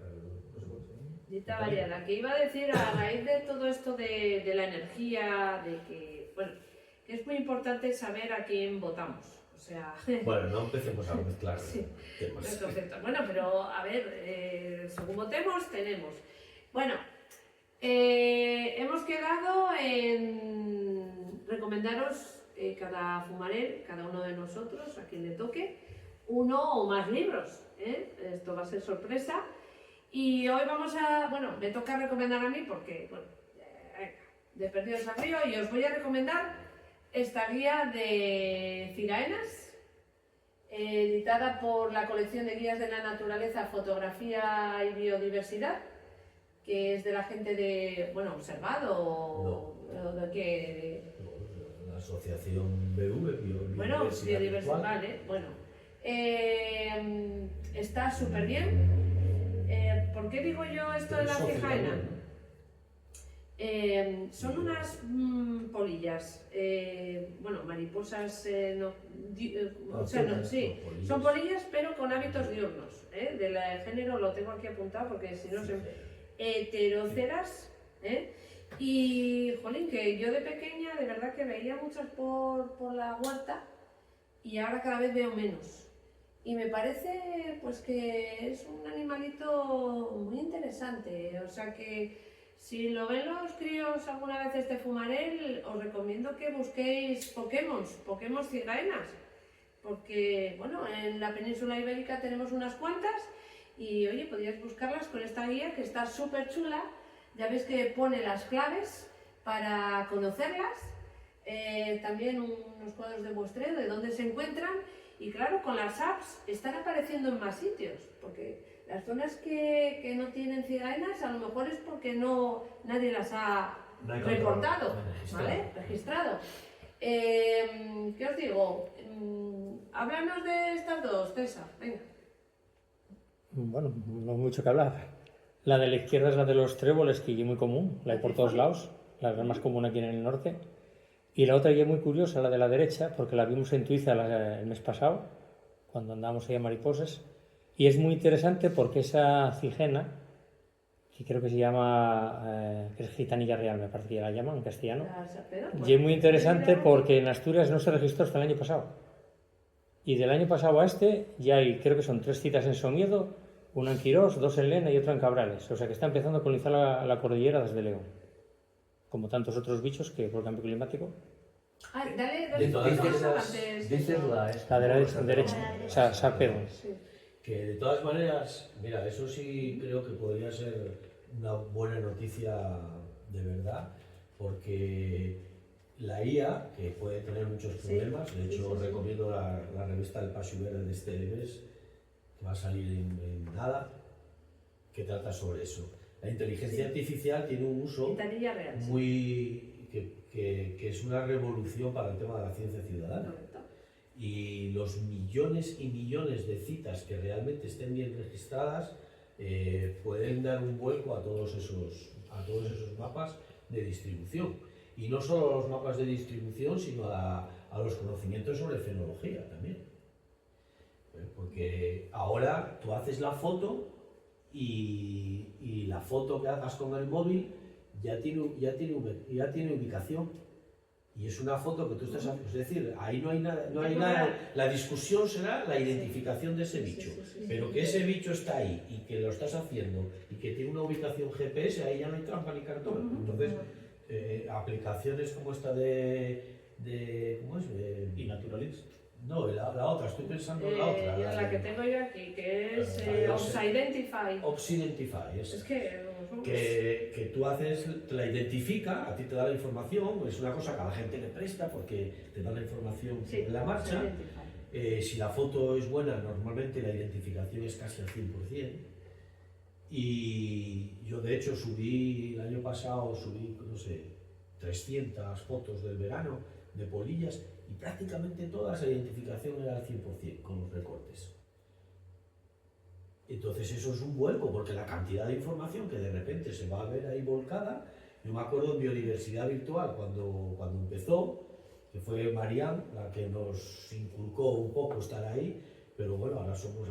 Speaker 2: Dita variada, que iba a decir a raíz de todo esto de la energía, de que, bueno, que es muy importante saber a quién votamos. O sea,
Speaker 6: Bueno, no empecemos a mezclar
Speaker 2: Sí.
Speaker 6: temas.
Speaker 2: los conceptos. Bueno, pero a ver, según votemos, tenemos. Bueno, Hemos quedado en recomendaros cada fumarel, cada uno de nosotros, a quien le toque, uno o más libros. Esto va a ser sorpresa. Y hoy vamos a, bueno, me toca recomendar a mí porque, bueno, de perdidos al río, y os voy a recomendar esta guía de Cigaenas, editada por la colección de guías de la naturaleza, fotografía y biodiversidad, que es de la gente de, bueno, Observado, o de que...
Speaker 6: La asociación BV,
Speaker 2: Bueno, biodiversidad, vale, bueno. Está súper bien. ¿Por qué digo yo esto de la cigaena? Son unas polillas, bueno, mariposas, sí, son polillas pero con hábitos diurnos, del género lo tengo aquí apuntado porque si no se... heteróceras, y, jolín, que yo de pequeña de verdad que veía muchas por la huerta y ahora cada vez veo menos. Y me parece pues que es un animalito muy interesante, o sea que si lo ven los críos alguna vez este fumarel, os recomiendo que busquéis Pokémon cigaenas, porque bueno, en la península ibérica tenemos unas cuantas y oye, podríais buscarlas con esta guía que está súper chula, ya ves que pone las claves para conocerlas, también unos cuadros de muestreo de dónde se encuentran. Y claro, con las apps están apareciendo en más sitios, porque las zonas que no tienen cigaenas a lo mejor es porque nadie las ha reportado, ¿vale? Registrado. ¿Qué os digo? Háblanos de estas dos, César, venga.
Speaker 7: Bueno, no hay mucho que hablar. La de la izquierda es la de los tréboles, que es muy común, la hay por todos lados, la más común aquí en el norte. Y la otra ya muy curiosa, la de la derecha, porque la vimos en Tuiza el mes pasado, cuando andábamos ahí a mariposas. Y es muy interesante porque esa cigena, que creo que se llama, que es gitanilla real, me parece que la llaman en castellano, y es muy interesante porque en Asturias no se registró hasta el año pasado. Y del año pasado a este ya hay, creo que son 3 citas en Somiedo, una en Quirós, 2 en Lena y otra en Cabrales. O sea que está empezando a colonizar la cordillera desde León. Como tantos otros bichos que por el cambio climático.
Speaker 2: Dale
Speaker 6: De todas
Speaker 2: maneras,
Speaker 6: dices
Speaker 7: La de la derecha, o sea, Sarpedo.
Speaker 6: Que de todas maneras, mira, eso sí creo que podría ser una buena noticia de verdad, porque la IA, que puede tener muchos problemas, de hecho os recomiendo la revista El Paseo Verde de este mes, que va a salir en nada, que trata sobre eso. La inteligencia artificial tiene un uso muy que es una revolución para el tema de la ciencia ciudadana. Y los millones y millones de citas que realmente estén bien registradas pueden dar un vuelco a todos esos mapas de distribución. Y no solo a los mapas de distribución, sino a los conocimientos sobre fenología también. Porque ahora tú haces la foto y la foto que hagas con el móvil ya tiene ubicación. Y es una foto que tú estás haciendo, es decir, ahí no hay nada, la discusión será la identificación de ese bicho, pero que ese bicho está ahí y que lo estás haciendo y que tiene una ubicación GPS, ahí ya no hay trampa ni cartón. Entonces, aplicaciones como esta de ¿cómo es? ¿Inaturalist? No, la otra, estoy pensando en la otra.
Speaker 2: La que tengo yo aquí, que es Ops-Identify.
Speaker 6: Ops-Identify,
Speaker 2: es
Speaker 6: que tú haces, te la identifica, a ti te da la información, es una cosa que a la gente le presta porque te da la información en la marcha. Si la foto es buena, normalmente la identificación es casi al 100%. Y yo de hecho el año pasado no sé, 300 fotos del verano de polillas y prácticamente toda esa identificación era al 100% con los recortes. Entonces eso es un vuelco, porque la cantidad de información que de repente se va a ver ahí volcada, yo me acuerdo en Biodiversidad Virtual cuando empezó, que fue Marianne la que nos inculcó un poco estar ahí, pero bueno, ahora somos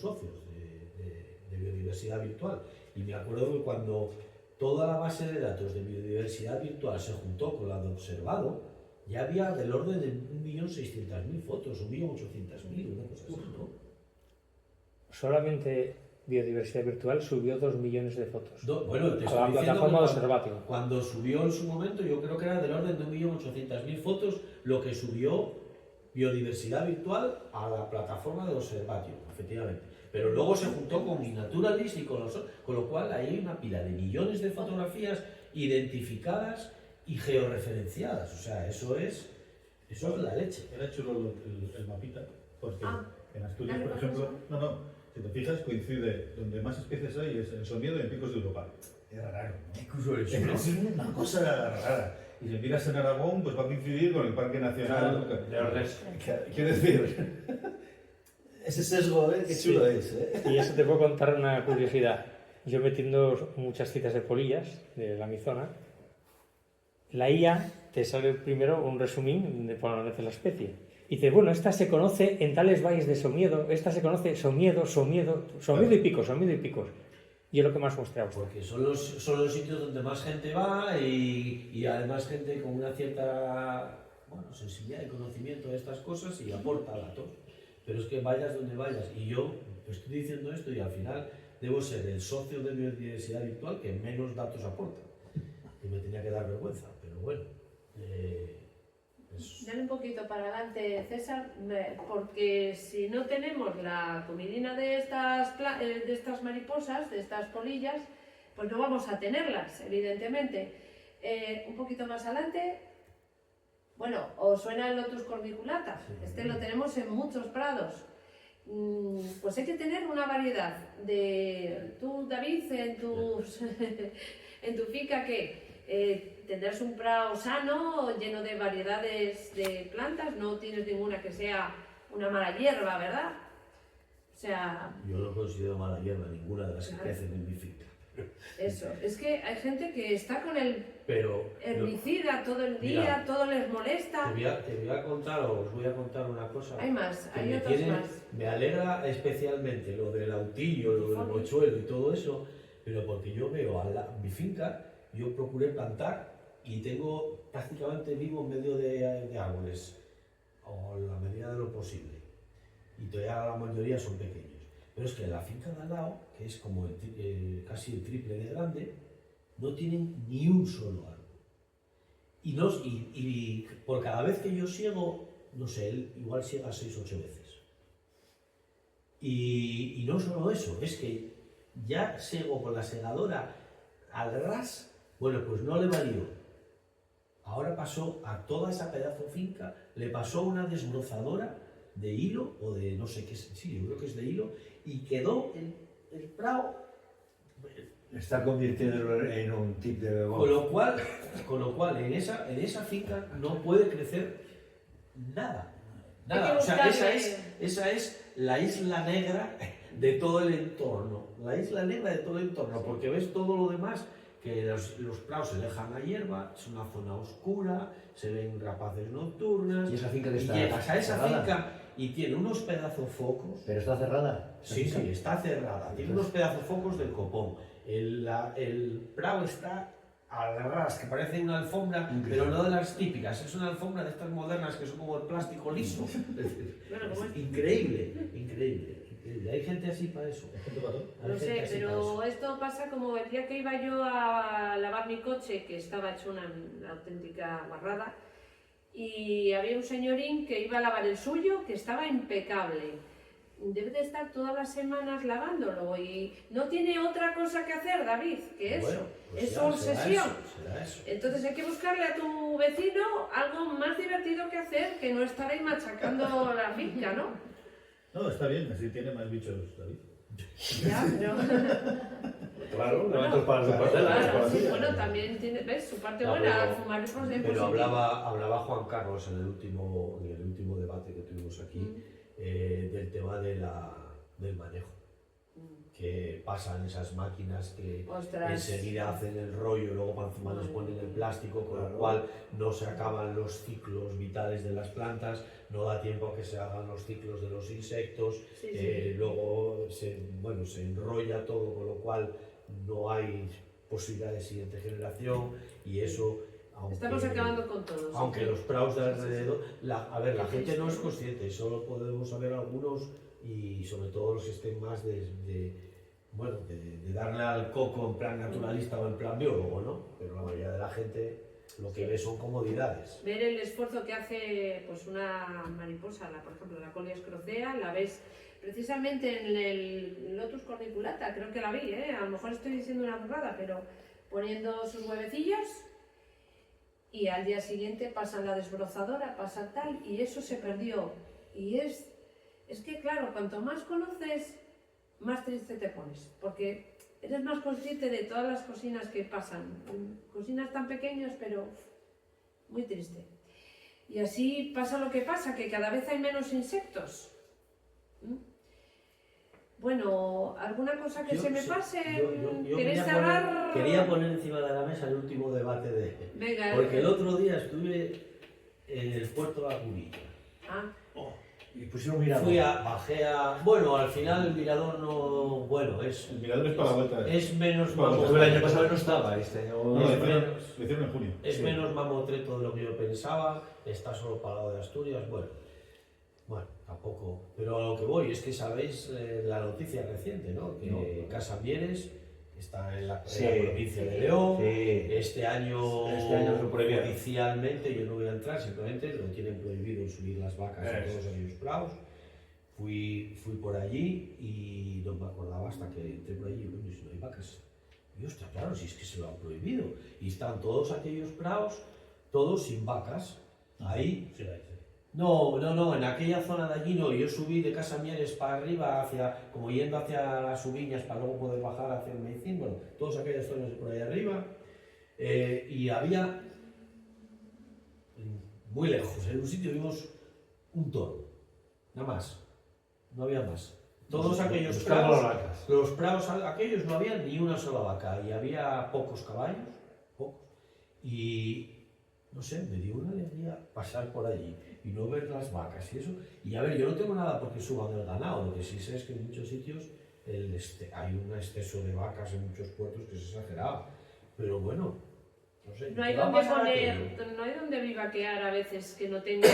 Speaker 6: socios de Biodiversidad Virtual. Y me acuerdo que cuando toda la base de datos de Biodiversidad Virtual se juntó con la de Observado, ya había del orden de 1.600.000 fotos, 1.800.000, una cosa así, ¿no?
Speaker 7: Solamente Biodiversidad Virtual subió 2 millones de fotos
Speaker 6: Bueno, te
Speaker 7: a
Speaker 6: estoy
Speaker 7: la
Speaker 6: diciendo
Speaker 7: plataforma
Speaker 6: que
Speaker 7: de Observatio.
Speaker 6: cuando subió en su momento, yo creo que era del orden de 1.800.000 fotos lo que subió Biodiversidad Virtual a la plataforma de Observatio, efectivamente. Pero luego se juntó con Inaturalist y con lo cual ahí hay una pila de millones de fotografías identificadas y georreferenciadas. O sea, eso es la leche.
Speaker 4: Era chulo el mapita, porque en Asturias,
Speaker 1: ¿Dale
Speaker 4: por
Speaker 1: con
Speaker 4: ejemplo,
Speaker 1: eso?
Speaker 4: si te fijas, coincide, donde más especies hay es en Somiedo y en Picos de Europa. Es raro, ¿no?
Speaker 6: Qué curioso eso, ¿no?
Speaker 4: Es una cosa rara. Y si miras en Aragón, pues va a coincidir con el Parque Nacional
Speaker 5: de Ordés.
Speaker 4: Quiero decir, ese sesgo, qué chulo es,
Speaker 7: Y eso te puedo contar una curiosidad. Yo metiendo muchas citas de polillas de la mi zona, la IA te sale primero un resumín de por dónde nace la especie. Y dice, bueno, esta se conoce en tales valles de Somiedo, esta se conoce Somiedo y Picos, Somiedo y Picos. Y es lo que más muestra.
Speaker 6: Porque son los sitios donde más gente va y además gente con una cierta sensibilidad y conocimiento de estas cosas y aporta datos. Pero es que vayas donde vayas. Y yo estoy diciendo esto y al final debo ser el socio de Biodiversidad Virtual que menos datos aporta. Y me tenía que dar vergüenza, pero bueno.
Speaker 2: Dale un poquito para adelante, César, porque si no tenemos la comidina de estas mariposas, de estas polillas, pues no vamos a tenerlas, evidentemente. Un poquito más adelante, bueno, ¿os suena el Lotus corniculata? Este lo tenemos en muchos prados. Pues hay que tener una variedad de... Tú, David, en tu finca, ¿qué? Tendrás un prado sano, lleno de variedades de plantas, no tienes ninguna que sea una mala hierba, ¿verdad? O sea...
Speaker 6: Yo no considero mala hierba ninguna de las que crecen en mi finca.
Speaker 2: Eso, es que hay gente que está con el
Speaker 6: Pero
Speaker 2: herbicida todo el día,
Speaker 6: mira,
Speaker 2: todo les molesta.
Speaker 6: te voy a contar, o os voy a contar una cosa.
Speaker 2: Hay más,
Speaker 6: que
Speaker 2: hay
Speaker 6: me
Speaker 2: otros más.
Speaker 6: Me alegra especialmente lo del autillo, lo del mochuelo y todo eso, pero porque yo veo mi finca, yo procuré plantar y tengo prácticamente vivo en medio de árboles, o la medida de lo posible. Y todavía la mayoría son pequeños. Pero es que la finca de al lado, que es como casi el triple de grande, no tienen ni un solo árbol. Y por cada vez que yo siego, no sé, él igual siega 6 o 8 veces. Y no solo eso, es que ya siego con la segadora al ras, bueno, pues no le valió. Ahora pasó a toda esa pedazo finca, le pasó una desbrozadora de hilo, o de no sé qué, sí, yo creo que es de hilo, y quedó el prado.
Speaker 5: Está convirtiéndolo en un tip de bebé.
Speaker 6: Con lo cual en esa finca no puede crecer nada.
Speaker 2: Hay que
Speaker 6: O sea,
Speaker 2: buscarle-
Speaker 6: esa es la isla negra de todo el entorno. La isla negra de todo el entorno, porque ves todo lo demás, que los prados se dejan la hierba, es una zona oscura, se ven rapaces nocturnas.
Speaker 5: ¿Y esa finca que
Speaker 6: Y
Speaker 5: está
Speaker 6: llegas a esa
Speaker 5: cerrada?
Speaker 6: finca y tiene unos pedazofocos.
Speaker 5: ¿Pero está cerrada?
Speaker 6: Sí, está cerrada. Tiene unos pedazofocos del copón. El prado está al ras, que parece una alfombra, pero no de las típicas. Es una alfombra de estas modernas que son como el plástico liso.
Speaker 2: Bueno, como
Speaker 6: Es increíble, increíble. Hay gente así para eso.
Speaker 2: No sé, pero esto pasa como el día que iba yo a lavar mi coche, que estaba hecho una auténtica guarrada, y había un señorín que iba a lavar el suyo, que estaba impecable. Debe de estar todas las semanas lavándolo y no tiene otra cosa que hacer, David, que eso.
Speaker 6: Bueno, pues
Speaker 2: es
Speaker 6: ya,
Speaker 2: su obsesión.
Speaker 6: será eso.
Speaker 2: Entonces hay que buscarle a tu vecino algo más divertido que hacer que no estar ahí machacando la finca, ¿no?
Speaker 4: No, está bien, así tiene más bichos, David.
Speaker 2: Ya, pero...
Speaker 5: Claro,
Speaker 2: Bueno,
Speaker 5: no para su
Speaker 4: claro,
Speaker 5: parcela.
Speaker 2: Claro,
Speaker 4: sí,
Speaker 2: sí, bueno, también tiene, ¿ves? Su parte
Speaker 6: No,
Speaker 2: buena,
Speaker 6: pero-
Speaker 2: al fumar es positivo.
Speaker 6: Pero hablaba Juan Carlos en el último debate que tuvimos aquí del tema del manejo. Que pasan esas máquinas que
Speaker 2: Ostras.
Speaker 6: enseguida hacen el rollo, luego para encima les ponen el plástico, con lo
Speaker 5: Claro.
Speaker 6: cual no se acaban los ciclos vitales de las plantas, no da tiempo a que se hagan los ciclos de los insectos,
Speaker 2: Sí, sí.
Speaker 6: luego se enrolla todo, con lo cual no hay posibilidad de siguiente generación y eso, aunque,
Speaker 2: Estamos acabando con todos.
Speaker 6: aunque los praos de alrededor, la gente no es consciente, solo podemos saber algunos y sobre todo los que estén más bueno, de darle al coco en plan naturalista o en plan biólogo, ¿no? Pero la mayoría de la gente lo que ve son comodidades.
Speaker 2: Ver el esfuerzo que hace pues una mariposa, por ejemplo la Colia scrocea, la ves precisamente en el Lotus corniculata, creo que la vi, a lo mejor estoy diciendo una burrada, pero poniendo sus huevecillos y al día siguiente pasan la desbrozadora, pasa tal, y eso se perdió. Y es que claro, cuanto más conoces, más triste te pones, porque eres más consciente de todas las cocinas que pasan, cocinas tan pequeñas, pero muy triste. Y así pasa lo que pasa, que cada vez hay menos insectos. Bueno, ¿alguna cosa que se me pase? ¿Queréis cerrar?
Speaker 6: Quería poner encima de la mesa el último debate de...
Speaker 2: Venga,
Speaker 6: porque el otro día estuve en el puerto de la Cubilla.
Speaker 2: Ah,
Speaker 5: Y pusieron mirador.
Speaker 6: Bajé a... Bueno, al final el mirador no... Bueno,
Speaker 4: El mirador es para la vuelta.
Speaker 6: es menos
Speaker 4: Para la
Speaker 5: Porque
Speaker 6: mamotreto.
Speaker 5: el año pasado no estaba, este año...
Speaker 4: No, lo hicieron en junio.
Speaker 6: Es menos mamotreto de lo que yo pensaba. Está solo para el lado de Asturias. Bueno, tampoco. Pero a lo que voy es que sabéis la noticia reciente, ¿no? Que Casamieres está en la provincia de León.
Speaker 5: Sí.
Speaker 6: Este año
Speaker 5: lo prohibieron.
Speaker 6: oficialmente, yo no voy a entrar, simplemente lo tienen prohibido subir las vacas a todos aquellos prados. Fui por allí y no me acordaba hasta que entré por allí, bueno, si no hay vacas. Y hostia, claro, si es que se lo han prohibido. Y están todos aquellos prados, todos sin vacas. Ahí.
Speaker 4: Sí, ahí, sí.
Speaker 6: No, en aquella zona de allí no. Yo subí de Casamieres para arriba, como yendo hacia las Ubiñas para luego poder bajar hacia el Meicín, bueno, todas aquellas zonas por ahí arriba. Y había, muy lejos, en un sitio vimos un toro, nada más, no había más. Todos aquellos
Speaker 5: Buscando las
Speaker 6: prados,
Speaker 5: vacas.
Speaker 6: los prados aquellos no había ni una sola vaca y había pocos caballos, pocos, y no sé, me dio una alegría pasar por allí y no ver las vacas y eso. Y a ver, yo no tengo nada porque suban el ganado, lo que sí sé es que en muchos sitios hay un exceso de vacas en muchos puertos que es exagerado. Pero bueno, no sé.
Speaker 2: no hay
Speaker 6: ¿qué va a
Speaker 2: donde
Speaker 6: pasar
Speaker 2: poner,
Speaker 6: aquello?
Speaker 2: no hay donde vivaquear a veces que no tengas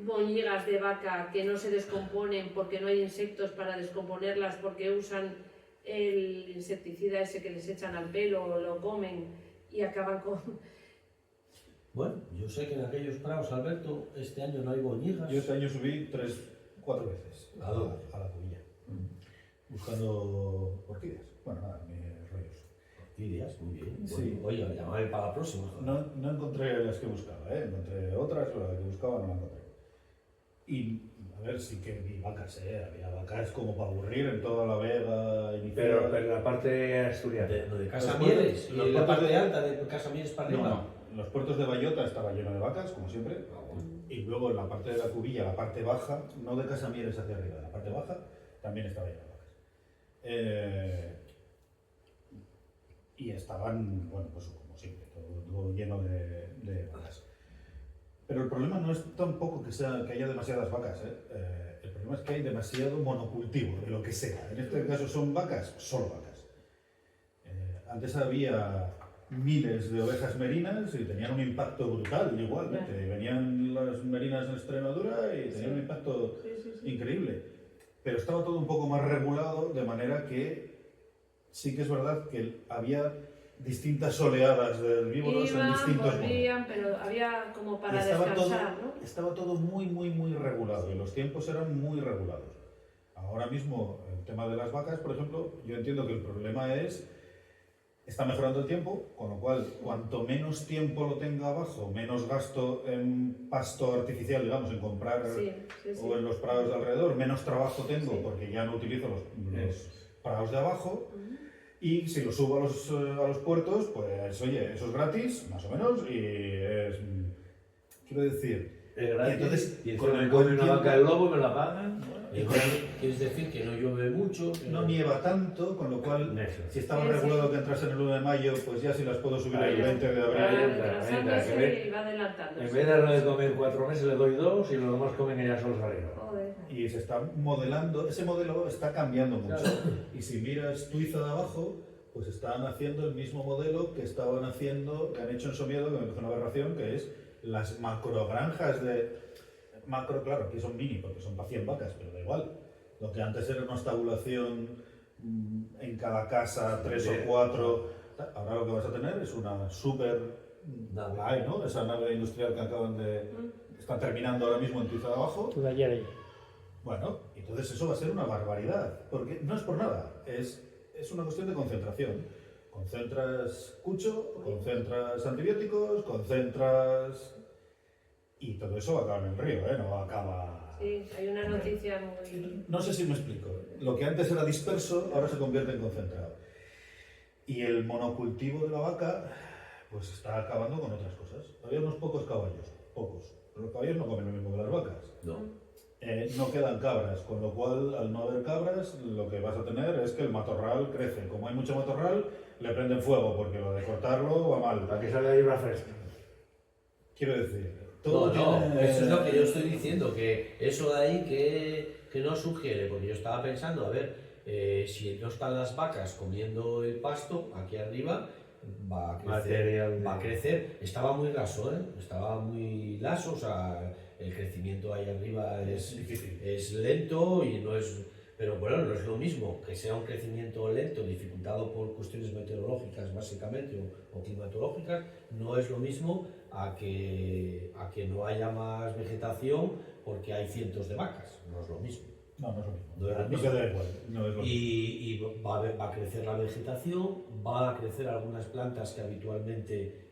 Speaker 2: boñigas de vaca que no se descomponen porque no hay insectos para descomponerlas, porque usan el insecticida ese que les echan al pelo o lo comen y acaban con...
Speaker 6: Bueno, yo sé que en aquellos prados, Alberto, este año no hay boñigas.
Speaker 4: Yo este año subí 3-4 veces
Speaker 6: ¿A dónde?
Speaker 4: a la Cubilla, buscando orquídeas. Bueno, nada, mis rollos.
Speaker 6: Orquídeas, muy bien.
Speaker 4: Sí.
Speaker 6: Bueno, oye, llámame para la próxima.
Speaker 4: No encontré las que buscaba, encontré otras, pero las que buscaba no la encontré. Y a ver, sí que vi vacas, había vacas como para aburrir en toda la vega inicial.
Speaker 5: Pero la parte asturiana.
Speaker 6: De Casamieres,
Speaker 4: Los
Speaker 6: y la
Speaker 4: puertos
Speaker 6: parte
Speaker 4: de-
Speaker 6: alta de Casamieres para arriba.
Speaker 4: No, en los puertos de Bayota estaba lleno de vacas, como siempre. Y luego en la parte de la Cubilla, la parte baja, no de Casamieres hacia arriba, la parte baja, también estaba llena de vacas. Y estaban, bueno, pues como siempre, todo lleno de vacas. Pero el problema no es tampoco que haya demasiadas vacas, el problema es que hay demasiado monocultivo de lo que sea. En este caso son vacas, solo vacas. Antes había miles de ovejas merinas y tenían un impacto brutal igualmente. Venían las merinas en Extremadura y tenían un impacto increíble. Pero estaba todo un poco más regulado, de manera que sí que es verdad que había distintas oleadas de herbívoros en distintos momentos.
Speaker 2: volvían, pero había como para
Speaker 4: Y estaba
Speaker 2: descansar,
Speaker 4: todo,
Speaker 2: ¿no?
Speaker 4: estaba todo muy regulado y los tiempos eran muy regulados. Ahora mismo, el tema de las vacas, por ejemplo, yo entiendo que el problema está mejorando el tiempo, con lo cual, cuanto menos tiempo lo tenga abajo, menos gasto en pasto artificial, digamos, en comprar o en los prados de alrededor, menos trabajo tengo porque ya no utilizo los prados de abajo. Y si lo subo a los puertos, pues oye, eso es gratis, más o menos, y es... Quiero decir...
Speaker 5: Entonces,
Speaker 4: y
Speaker 5: con el
Speaker 4: buen
Speaker 5: una
Speaker 4: tiempo,
Speaker 5: vaca del lobo me la pagan.
Speaker 6: Quieres decir que no llueve mucho.
Speaker 4: no nieva tanto, con lo cual,
Speaker 5: Eso.
Speaker 4: si estaba
Speaker 2: Sí,
Speaker 4: regulado que entrase en el 1 de mayo, pues ya si las puedo subir el 20 de abril.
Speaker 2: Retrasándose y va adelantándose.
Speaker 5: En vez de darle de comer 4 meses, le doy 2 y los demás comen ellas solos arriba.
Speaker 2: Joder.
Speaker 4: Y se está modelando, ese modelo está cambiando mucho. Y si miras Tuiza de abajo, pues están haciendo el mismo modelo que estaban haciendo, que han hecho en Somiedo, que me parece una aberración, que es las macrogranjas de... Macro, claro, aquí son mini, porque son para 100 vacas, pero da igual. Lo que antes era una estabulación en cada casa 3 o 4. Ahora lo que vas a tener es una super nave, ¿no? Esa nave industrial que están terminando ahora mismo en Tuiza de Abajo.
Speaker 7: Tú de ayer.
Speaker 4: Bueno, entonces eso va a ser una barbaridad, porque no es por nada, es una cuestión de concentración. Concentras cucho, concentras antibióticos, concentras... Y todo eso va a acabar en el río, ¿eh? No acaba...
Speaker 2: Sí, hay una noticia muy...
Speaker 4: No sé si me explico. Lo que antes era disperso, ahora se convierte en concentrado. Y el monocultivo de la vaca, pues está acabando con otras cosas. Había unos pocos caballos, pocos. Pero los caballos no comen lo mismo que las vacas.
Speaker 6: No.
Speaker 4: No quedan cabras, con lo cual, al no haber cabras, lo que vas a tener es que el matorral crece. Como hay mucho matorral, le prenden fuego, porque lo de cortarlo va mal.
Speaker 5: Para que salga hierba fresca.
Speaker 4: Quiero decir,
Speaker 6: No,
Speaker 4: todo
Speaker 6: no,
Speaker 4: tiene...
Speaker 6: eso es lo que yo estoy diciendo, que eso de ahí que no sugiere, porque yo estaba pensando, a ver, si no están las vacas comiendo el pasto aquí arriba, va a crecer. Estaba muy laso, estaba muy laso, o sea, el crecimiento ahí arriba es
Speaker 4: difícil.
Speaker 6: Es lento y no es... Pero bueno, no es lo mismo que sea un crecimiento lento, dificultado por cuestiones meteorológicas básicamente o climatológicas, no es lo mismo a que no haya más vegetación porque hay cientos de vacas, no es lo mismo.
Speaker 4: No, no es lo mismo.
Speaker 6: No es lo
Speaker 4: No
Speaker 6: mismo.
Speaker 4: queda igual. No es lo mismo.
Speaker 6: Y va a crecer la vegetación, va a crecer algunas plantas que habitualmente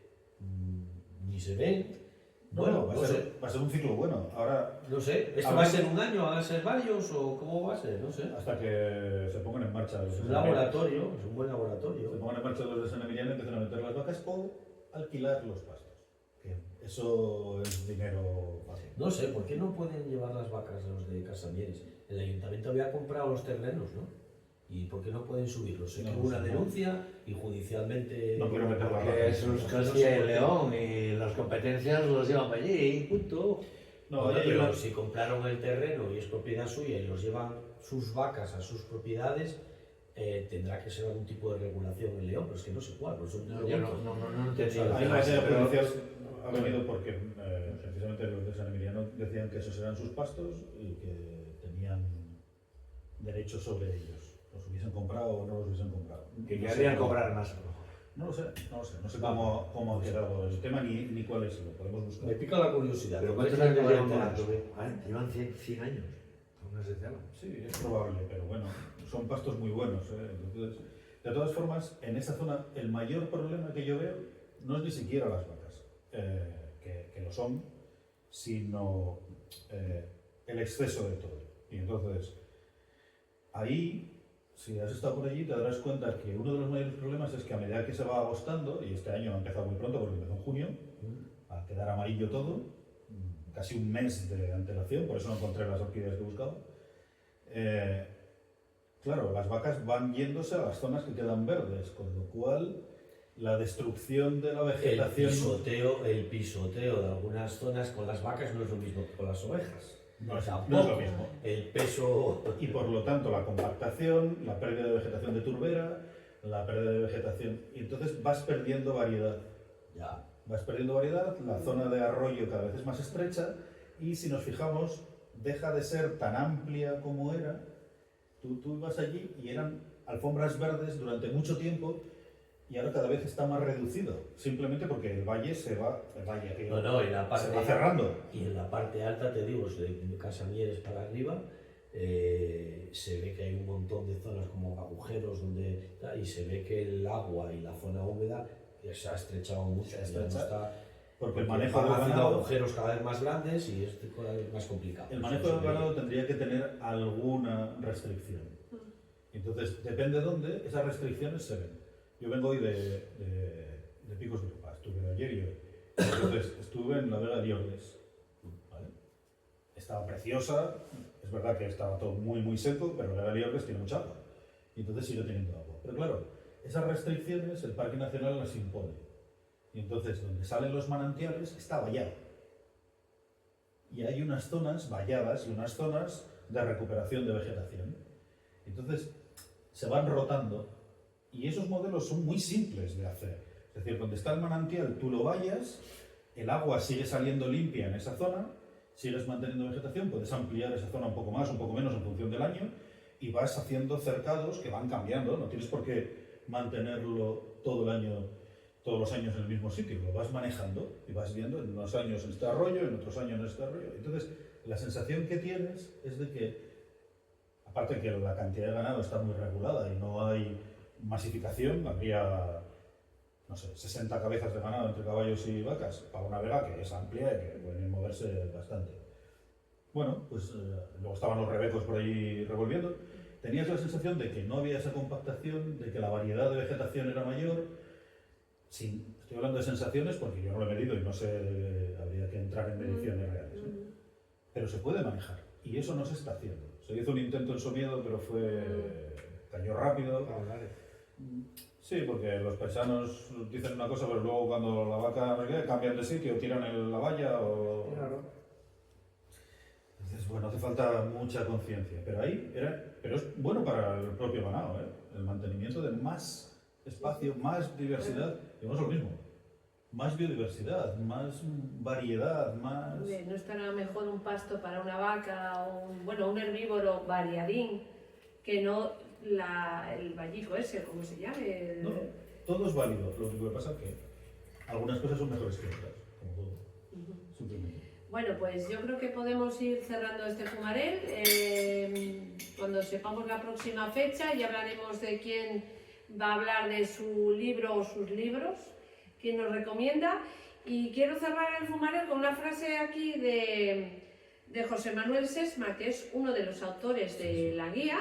Speaker 6: ni se ven. Bueno,
Speaker 4: va
Speaker 6: no sé.
Speaker 4: a ser un ciclo bueno. Ahora,
Speaker 6: No sé, ¿esto va a ser un año, van a ser varios o cómo va a ser? No sé.
Speaker 4: hasta que se pongan en marcha los
Speaker 6: Es un
Speaker 4: de San Emiliano.
Speaker 6: laboratorio, es un buen laboratorio.
Speaker 4: Se pongan en marcha los de San Emiliano y empiezan a meter las vacas o alquilar los pastos. Que eso es dinero fácil.
Speaker 6: No sé, ¿por qué no pueden llevar las vacas a los de Casamieres? El ayuntamiento había comprado los terrenos, ¿no? ¿Y por qué no pueden subirlos? Sé que
Speaker 4: No,
Speaker 6: hubo una
Speaker 4: no.
Speaker 6: denuncia y judicialmente...
Speaker 4: No quiero meter la
Speaker 5: Que
Speaker 4: vacas.
Speaker 5: eso es Castilla y León y las competencias los llevan para allí y punto.
Speaker 4: No,
Speaker 6: Bueno,
Speaker 4: ya
Speaker 6: pero
Speaker 4: llevan-
Speaker 6: si compraron el terreno y es propiedad suya y los llevan sus vacas a sus propiedades, tendrá que ser algún tipo de regulación en León, pero es que no sé cuál. Por eso te
Speaker 5: Yo
Speaker 6: pregunto.
Speaker 5: no entendí.
Speaker 6: Ahí
Speaker 4: Ahí la
Speaker 6: va a
Speaker 4: batalla
Speaker 6: ser,
Speaker 4: judicial ha venido porque precisamente los de San Emiliano decían que esos eran sus pastos y que tenían derechos sobre ellos. Los hubiesen comprado o no los hubiesen comprado.
Speaker 5: Que
Speaker 4: No sé
Speaker 5: querrían
Speaker 4: cómo-
Speaker 5: cobrar más. a lo mejor.
Speaker 4: No sé cómo ha quedado el tema ni cuál es, lo podemos
Speaker 6: Me
Speaker 4: buscar.
Speaker 6: pica la curiosidad.
Speaker 5: Pero
Speaker 6: porque
Speaker 5: ¿cuántos
Speaker 6: es que
Speaker 5: años
Speaker 6: no voy a
Speaker 5: llevan
Speaker 6: enterarme.
Speaker 5: Llevan 100 años. Aún no se sabe.
Speaker 4: Sí, es probable, pero bueno, son pastos muy buenos. Entonces, de todas formas, en esa zona el mayor problema que yo veo no es ni siquiera las vacas, que lo son, sino el exceso de todo. Y entonces, ahí, si has estado por allí, te darás cuenta que uno de los mayores problemas es que a medida que se va agostando, y este año ha empezado muy pronto porque empezó en junio, a quedar amarillo todo, casi un mes de antelación, por eso no encontré las orquídeas que he buscado. Claro, las vacas van yéndose a las zonas que quedan verdes, con lo cual la destrucción de la
Speaker 6: El
Speaker 4: vegetación...
Speaker 6: pisoteo de algunas zonas con las vacas no es lo mismo que con las ovejas.
Speaker 4: No es
Speaker 6: Tampoco.
Speaker 4: lo mismo.
Speaker 6: El peso...
Speaker 4: Y por lo tanto la compactación, la pérdida de vegetación de turbera, la pérdida de vegetación... Y entonces vas perdiendo variedad.
Speaker 6: Ya.
Speaker 4: Vas perdiendo variedad, la zona de arroyo cada vez es más estrecha y si nos fijamos, deja de ser tan amplia como era. Tú ibas allí y eran alfombras verdes durante mucho tiempo y ahora cada vez está más reducido, simplemente porque el valle se va,
Speaker 6: No, en la parte,
Speaker 4: se va cerrando.
Speaker 6: Y en la parte alta, te digo, de Casamieres para arriba, se ve que hay un montón de zonas como agujeros y se ve que el agua y la zona húmeda se ha estrechado mucho.
Speaker 4: Se ha
Speaker 6: ya no
Speaker 4: estrechado.
Speaker 6: está-
Speaker 4: Porque el manejo del
Speaker 6: van haciendo
Speaker 4: ganado,
Speaker 6: agujeros cada vez más grandes y es cada vez más complicado.
Speaker 4: el manejo del ganado tendría que tener alguna restricción. Entonces, depende de dónde, esas restricciones se ven. Yo vengo hoy de Picos de Europa, estuve ayer y hoy. Entonces, estuve en la Vega de Ordes. ¿Vale? Estaba preciosa, es verdad que estaba todo muy, muy seco, pero la Vega de Ordes tiene mucha agua. Y entonces sigue teniendo agua. Pero claro, esas restricciones el Parque Nacional las impone. Y entonces, donde salen los manantiales, está vallado. Y hay unas zonas valladas y unas zonas de recuperación de vegetación. Entonces, se van rotando. Y esos modelos son muy simples de hacer. Es decir, donde está el manantial, tú lo vallas, el agua sigue saliendo limpia en esa zona, sigues manteniendo vegetación, puedes ampliar esa zona un poco más, un poco menos en función del año, y vas haciendo cercados que van cambiando, no tienes por qué mantenerlo todo el año, todos los años en el mismo sitio, lo vas manejando y vas viendo en unos años en este arroyo, en otros años en este arroyo. Entonces, la sensación que tienes es de que, aparte de que la cantidad de ganado está muy regulada y no hay masificación, habría, no sé, 60 cabezas de ganado entre caballos y vacas para una vega que es amplia y que pueden moverse bastante. Bueno, pues luego estaban los rebecos por ahí revolviendo. Tenías la sensación de que no había esa compactación, de que la variedad de vegetación era mayor. Sí, estoy hablando de sensaciones porque yo no lo he medido y no sé, habría que entrar en mediciones reales, ¿eh? Pero se puede manejar y eso no se está haciendo. Se hizo un intento en Somiedo, pero cayó rápido. Sí, porque los paisanos dicen una cosa, pero luego cuando la vaca cambian de sitio, tiran la valla o...
Speaker 5: Claro.
Speaker 4: Entonces, bueno, hace falta mucha conciencia, pero pero es bueno para el propio ganado, ¿eh? El mantenimiento de más espacio, más diversidad, digamos lo mismo, más biodiversidad, más variedad, más...
Speaker 2: ¿No estará mejor un pasto para una vaca o un herbívoro variadín que no el vallico ese, como se llame?
Speaker 4: No, todo es válido, lo que pasa es que algunas cosas son mejores que otras, como todo, simplemente.
Speaker 2: Bueno, pues yo creo que podemos ir cerrando este fumarel. Cuando sepamos la próxima fecha ya hablaremos de quién va a hablar de su libro o sus libros, quién nos recomienda. Y quiero cerrar el fumarel con una frase aquí de José Manuel Sesma, que es uno de los autores de la guía,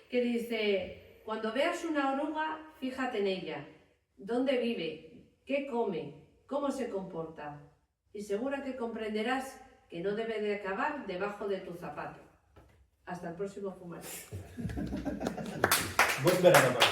Speaker 2: que dice: cuando veas una oruga, fíjate en ella, dónde vive, qué come, cómo se comporta. Y segura que comprenderás que no debe de acabar debajo de tu zapato. Hasta el próximo fumarel.
Speaker 4: Buen verano para